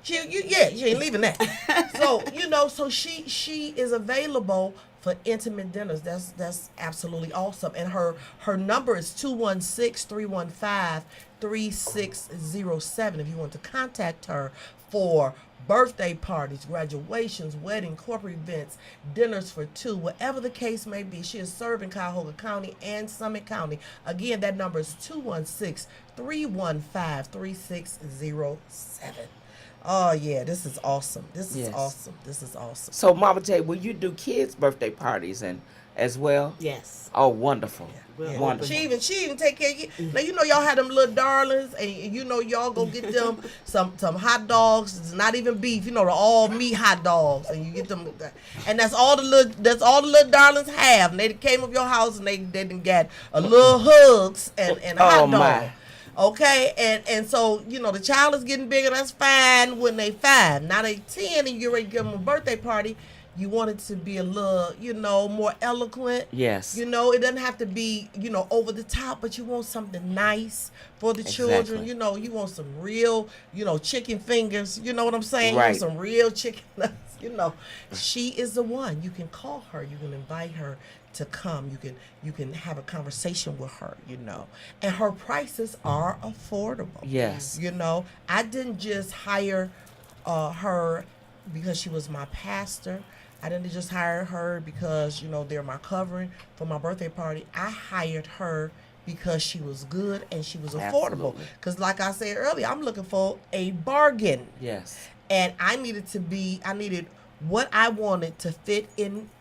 Speaker 2: she ain't leaving that. So so she is available for intimate dinners. That's absolutely awesome. And her number is 216-315-3607 if you want to contact her for birthday parties, graduations, wedding, corporate events, dinners for 2, whatever the case may be. She is serving Cuyahoga County and Summit County. Again, that number is 216-315-3607. Oh yeah, this is awesome. This is
Speaker 3: Yes.
Speaker 2: awesome. This is awesome.
Speaker 3: So, Mama J, will you do kids' birthday parties and as well?
Speaker 4: Yes.
Speaker 3: Oh, wonderful.
Speaker 4: We're
Speaker 2: Yeah.
Speaker 3: Wonderful.
Speaker 2: She even take care of you. Now you know y'all had them little darlings, and you know y'all go get them some hot dogs. It's not even beef, you know, the all meat hot dogs, and you get them, and that's all the little darlings have. And they came up your house and they didn't get a little hugs and a
Speaker 3: Oh,
Speaker 2: hot dog.
Speaker 3: my.
Speaker 2: Okay, and so you know the child is getting bigger. That's fine when they 5. Now they 10, and you're ready to give them a birthday party. You want it to be a little, you know, more eloquent.
Speaker 3: Yes.
Speaker 2: You know, it doesn't have to be, you know, over the top, but you want something nice for the children.
Speaker 3: Exactly.
Speaker 2: You know, you want some real, you know, chicken fingers. You know what I'm saying?
Speaker 3: Right.
Speaker 2: You want some real chicken nuggets. You know, she is the one. You can call her. You can invite her to come. You can have a conversation with her. You know, and her prices are affordable.
Speaker 3: Yes.
Speaker 2: You know, I didn't just hire her because she was my pastor. I didn't just hire her because, you know, they're my covering for my birthday party. I hired her because she was good and she was affordable.
Speaker 3: Absolutely.
Speaker 2: Because like I said earlier, I'm looking for a bargain.
Speaker 3: Yes.
Speaker 2: And I needed what I wanted to fit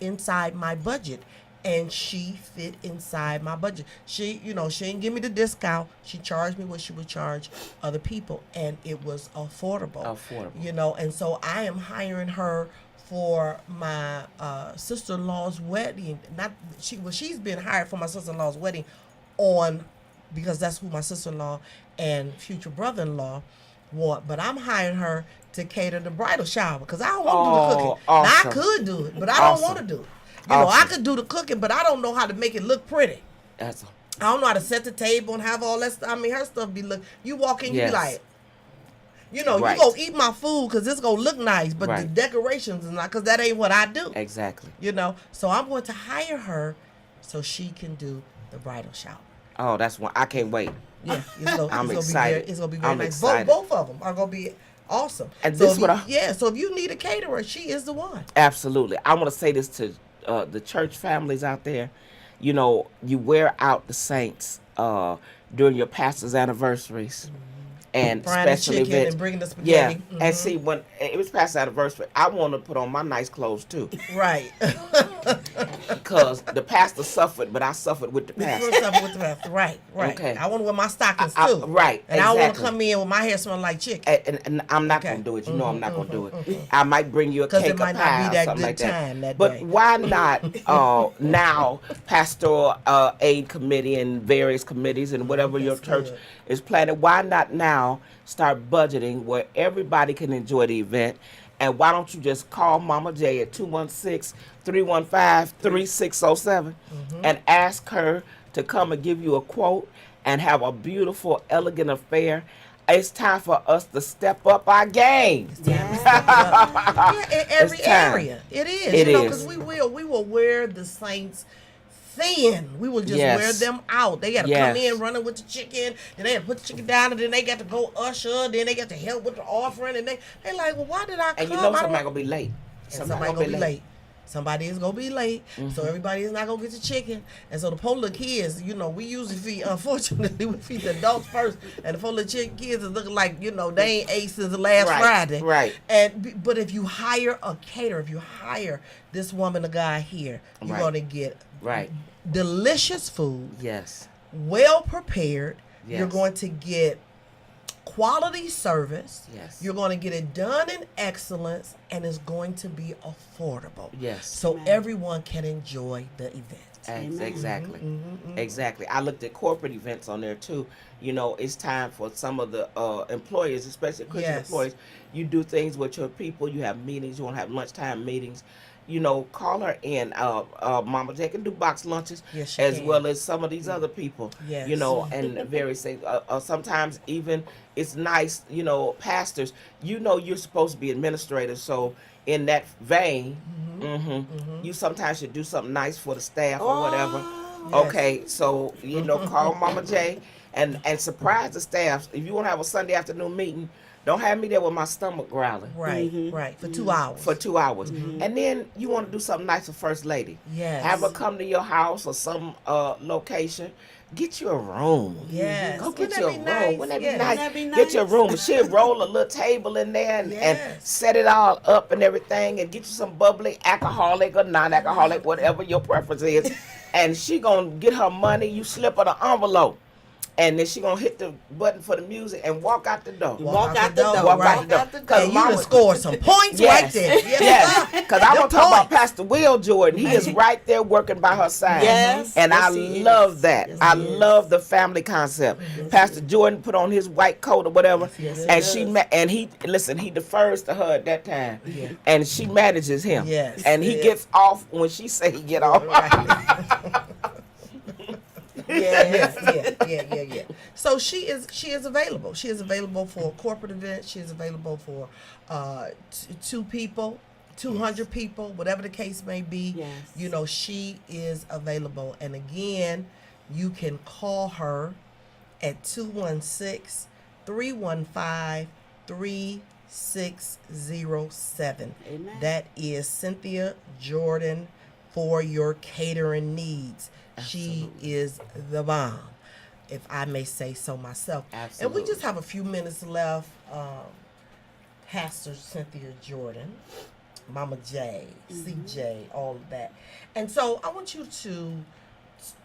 Speaker 2: inside my budget. And she fit inside my budget. She didn't give me the discount. She charged me what she would charge other people, and it was affordable.
Speaker 3: Affordable.
Speaker 2: You know, and so I am hiring her for my sister-in-law's wedding. She's been hired for my sister-in-law's wedding because that's who my sister-in-law and future brother-in-law want. But I'm hiring her to cater the bridal shower because I don't want to do the cooking.
Speaker 3: awesome.
Speaker 2: Now, I could do it, but I don't want to do it. You know, I could do the cooking, but I don't know how to make it look pretty.
Speaker 3: That's
Speaker 2: I don't know how to set the table and have all that stuff. I mean, her stuff be look. You walk in, you
Speaker 3: Yes.
Speaker 2: be like, you know,
Speaker 3: Right.
Speaker 2: you go eat my food because it's gonna look nice, but the
Speaker 3: Right.
Speaker 2: decorations is not, because that ain't what I do.
Speaker 3: exactly.
Speaker 2: You know, so I'm going to hire her so she can do the bridal shower.
Speaker 3: Oh, that's one. I can't wait.
Speaker 2: Yeah,
Speaker 3: I'm
Speaker 2: it's
Speaker 3: excited.
Speaker 2: Gonna be very
Speaker 3: I'm
Speaker 2: nice.
Speaker 3: excited.
Speaker 2: Both of them are gonna be awesome.
Speaker 3: And
Speaker 2: so
Speaker 3: this
Speaker 2: if
Speaker 3: what
Speaker 2: so if you need a caterer, she is the one.
Speaker 3: Absolutely. I want to say this to the church families out there. You know, you wear out the saints during your pastor's anniversaries. And
Speaker 2: Frying the
Speaker 3: special
Speaker 2: chicken
Speaker 3: events.
Speaker 2: and bringing the
Speaker 3: Yeah,
Speaker 2: spaghetti.
Speaker 3: and see, when it was pastor's anniversary, I want to put on my nice clothes too.
Speaker 2: Right.
Speaker 3: because the pastor suffered, but I suffered with the pastor.
Speaker 2: Right.
Speaker 3: Okay.
Speaker 2: I want to wear my stockings too.
Speaker 3: Right,
Speaker 2: And I want to
Speaker 3: exactly.
Speaker 2: come in with my hair smelling like chicken.
Speaker 3: And I'm not
Speaker 2: Okay.
Speaker 3: gonna do it. You know I'm not gonna do it. I might bring you a
Speaker 2: 'Cause
Speaker 3: cake,
Speaker 2: it might
Speaker 3: a
Speaker 2: not be
Speaker 3: pie, or
Speaker 2: that
Speaker 3: something
Speaker 2: good
Speaker 3: like that.
Speaker 2: time that
Speaker 3: But
Speaker 2: day.
Speaker 3: why not now pastoral aid committee and various committees and whatever your
Speaker 2: That's
Speaker 3: church
Speaker 2: good.
Speaker 3: is planning? Why not now start budgeting where everybody can enjoy the event? And why don't you just call Mama J at 216-315-3607 and ask her to come and give you a quote and have a beautiful, elegant affair? It's time for us to step up our game.
Speaker 2: Yeah, in every
Speaker 3: It's time.
Speaker 2: area. It is.
Speaker 3: It
Speaker 2: Because
Speaker 3: is.
Speaker 2: we will wear the saints thin. We will just
Speaker 3: Yes.
Speaker 2: wear them out. They got to
Speaker 3: Yes.
Speaker 2: come in running with the chicken, then they got to put the chicken down, and then they got to go usher, then they got to help with the offering, and they like, well, why did I come?
Speaker 3: And you know
Speaker 2: I don't-
Speaker 3: somebody gonna be late.
Speaker 2: and somebody gonna be late. Somebody is gonna be late, so everybody is not gonna get the chicken. And so the poor little kids, we usually feed. Unfortunately, we feed the adults first, and the poor little kids is looking like they ain't ate since last
Speaker 3: Right,
Speaker 2: Friday.
Speaker 3: right.
Speaker 2: But if you hire a caterer, if you hire this woman, a guy here, you're
Speaker 3: Right.
Speaker 2: gonna get
Speaker 3: Right.
Speaker 2: delicious food,
Speaker 3: Yes.
Speaker 2: well prepared. You're
Speaker 3: Yes.
Speaker 2: going to get quality service.
Speaker 3: Yes.
Speaker 2: You're going to get it done in excellence, and it's going to be affordable.
Speaker 3: Yes.
Speaker 2: So
Speaker 4: Amen.
Speaker 2: everyone can enjoy the event.
Speaker 4: Amen.
Speaker 3: Exactly.
Speaker 2: Mm-hmm.
Speaker 3: Exactly. I looked at corporate events on there too. It's time for some of the employers, especially Christian
Speaker 2: Yes.
Speaker 3: employees. You do things with your people. You have meetings. You want to have lunchtime meetings. Call her in. Mama J can do box lunches
Speaker 2: Yes, she
Speaker 3: as
Speaker 2: can.
Speaker 3: well as some of these other people.
Speaker 2: Yes.
Speaker 3: And various things. Sometimes even it's nice, pastors, you're supposed to be administrators. So in that vein, you sometimes should do something nice for the staff or whatever.
Speaker 2: Yes.
Speaker 3: Okay, so call Mama J and surprise the staff. If you want to have a Sunday afternoon meeting, don't have me there with my stomach growling
Speaker 2: Right, right. For 2 hours.
Speaker 3: for 2 hours. And then you want to do something nice for First Lady.
Speaker 2: Yes.
Speaker 3: Have her come to your house or some location. Get you a room.
Speaker 2: Yes.
Speaker 3: Go get
Speaker 2: Wouldn't
Speaker 3: you a
Speaker 2: that
Speaker 3: room.
Speaker 2: be nice?
Speaker 3: Wouldn't that be
Speaker 2: Yes.
Speaker 3: nice?
Speaker 4: Wouldn't that be
Speaker 3: Get you a
Speaker 4: nice?
Speaker 3: room. She'll roll a little table in there and
Speaker 2: Yes.
Speaker 3: set it all up and everything and get you some bubbly, alcoholic or non-alcoholic, whatever your preference is. And she gonna get her money. You slip her the envelope. And then she gonna hit the button for the music and walk out the door.
Speaker 4: Walk out the door.
Speaker 3: Walk
Speaker 2: right.
Speaker 3: out the door.
Speaker 4: out the door.
Speaker 3: Cause
Speaker 2: And you
Speaker 3: Mama-
Speaker 2: done scored some points right there.
Speaker 3: Yes, because I
Speaker 2: Them
Speaker 3: want to talk about
Speaker 2: points.
Speaker 3: Pastor Will Jordan. He is right there working by her side.
Speaker 4: Yes,
Speaker 3: And
Speaker 4: yes,
Speaker 3: I
Speaker 4: he
Speaker 3: love
Speaker 4: is.
Speaker 3: that.
Speaker 4: Yes,
Speaker 3: I
Speaker 4: he is.
Speaker 3: love the family concept. Pastor Jordan put on his white coat or whatever,
Speaker 2: yes,
Speaker 3: and
Speaker 2: he
Speaker 3: he defers to her at that time, and she manages him.
Speaker 2: Yes,
Speaker 3: and he
Speaker 2: yes.
Speaker 3: gets off when she say he get off.
Speaker 2: Yeah. So she is available. She is available for a corporate event. She is available for 2 people, 200 people, whatever the case may be.
Speaker 4: Yes.
Speaker 2: She is available. And again, you can call her at 216-315-3607.
Speaker 4: Amen.
Speaker 2: That is Cynthia Jordan for your catering needs. She is the bomb, if I may say so myself.
Speaker 3: Absolutely.
Speaker 2: And we just have a few minutes left. Pastor Cynthia Jordan, Mama J, CJ, all of that. And so I want you to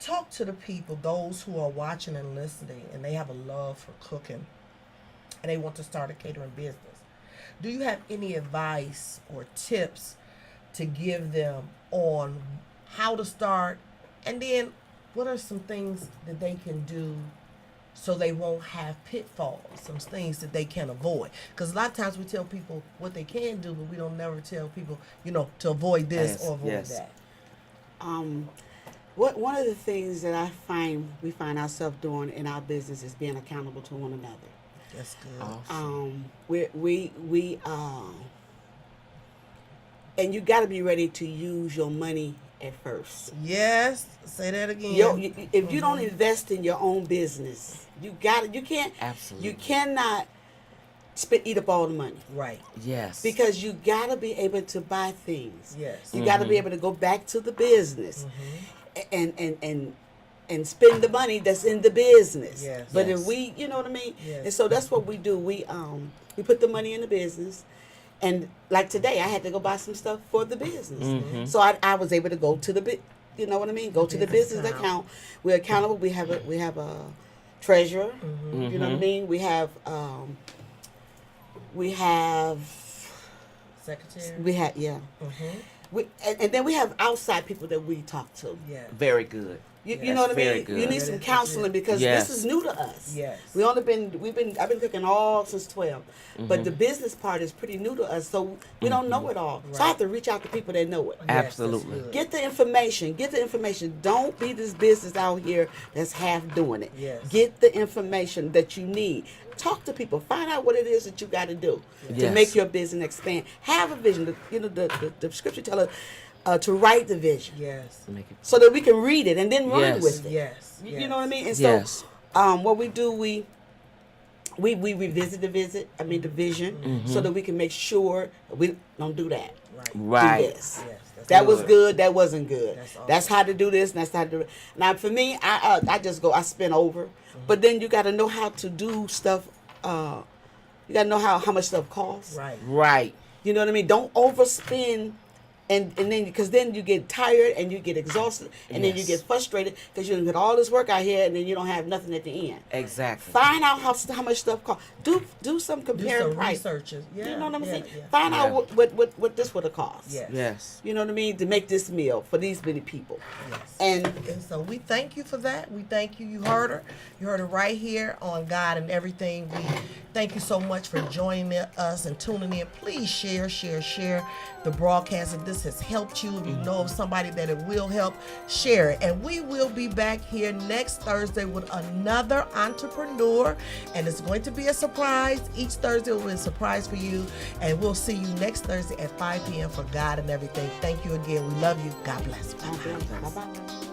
Speaker 2: talk to the people, those who are watching and listening, and they have a love for cooking, and they want to start a catering business. Do you have any advice or tips to give them on how to start? And then what are some things that they can do so they won't have pitfalls, some things that they can avoid? Because a lot of times we tell people what they can do, but we don't never tell people, to avoid this or avoid that.
Speaker 4: One of the things that we find ourselves doing in our business is being accountable to one another.
Speaker 2: That's good.
Speaker 4: And you got to be ready to use your money at first.
Speaker 2: Yes, say that again.
Speaker 4: If you don't invest in your own business, you can't.
Speaker 3: Absolutely.
Speaker 4: You cannot eat up all the money.
Speaker 2: Right.
Speaker 3: Yes.
Speaker 4: Because you got to be able to buy things.
Speaker 2: Yes.
Speaker 4: You got to be able to go back to the business and spend the money that's in the business.
Speaker 2: Yes.
Speaker 4: But
Speaker 3: Yes.
Speaker 4: if we, you know what I mean?
Speaker 2: Yes.
Speaker 4: And so that's what we do. We put the money in the business, And like today, I had to go buy some stuff for the business.
Speaker 3: Mm-hmm.
Speaker 4: So I was able to go to the you know what I mean? Go to the business account. We're accountable. We have a treasurer. You know what I mean? We have
Speaker 2: Secretary.
Speaker 4: we have and then we have outside people that we talk to.
Speaker 2: Yeah.
Speaker 3: Very good.
Speaker 4: You know what I
Speaker 3: very
Speaker 4: mean?
Speaker 3: good.
Speaker 4: You need some counseling because
Speaker 3: Yes.
Speaker 4: this is new to us.
Speaker 2: Yes.
Speaker 4: I've been cooking all since 12. But the business part is pretty new to us, so we don't know it all. So I have to reach out to people that know it.
Speaker 2: Yes,
Speaker 3: Absolutely.
Speaker 2: that's good.
Speaker 4: Get the information. Don't be this business out here that's half doing it.
Speaker 2: Yes.
Speaker 4: Get the information that you need. Talk to people. Find out what it is that you got to do to
Speaker 3: Yes.
Speaker 4: make your business expand. Have a vision. The scripture tells us to write the vision
Speaker 2: Yes.
Speaker 3: Make it.
Speaker 4: so that we can read it and then run
Speaker 3: Yes.
Speaker 4: with it.
Speaker 2: Yes.
Speaker 4: You know what I mean? And
Speaker 3: Yes.
Speaker 4: so, what we do, we revisit the vision, so that we can make sure we don't do that.
Speaker 3: Right.
Speaker 4: Do this.
Speaker 2: Yes. That's
Speaker 4: That was
Speaker 3: good.
Speaker 4: good. That wasn't good.
Speaker 2: That's
Speaker 4: That's how to do this. And that's how to do it. Now, for me, I just go. I spin over, but then you got to know how to do stuff. You got to know how much stuff costs.
Speaker 2: right.
Speaker 3: Right.
Speaker 4: You know what I mean? Don't overspend. And then because then you get tired and you get exhausted and then you
Speaker 3: Yes.
Speaker 4: get frustrated because you put all this work out here and then you don't have nothing at the end.
Speaker 3: Exactly.
Speaker 4: Find out how much stuff costs. Do some
Speaker 2: Do
Speaker 4: comparing
Speaker 2: some
Speaker 4: price.
Speaker 2: researches. Yeah.
Speaker 4: You know what I'm
Speaker 2: yeah,
Speaker 4: saying?
Speaker 2: yeah.
Speaker 4: Find
Speaker 3: Yeah.
Speaker 4: out what this would have cost.
Speaker 2: Yes.
Speaker 3: Yes.
Speaker 4: You know what I mean? To make this meal for these many people.
Speaker 2: Yes.
Speaker 4: And
Speaker 2: And so we thank you for that. We thank you. You heard her. You heard her right here on God and Everything. We thank you so much for joining us and tuning in. Please share the broadcast. If this has helped you, if you know of somebody that it will help, share it. And we will be back here next Thursday with another entrepreneur. And it's going to be a surprise. Each Thursday will be a surprise for you. And we'll see you next Thursday at 5 p.m. for God and Everything. Thank you again. We love you. God bless.
Speaker 4: bye bye.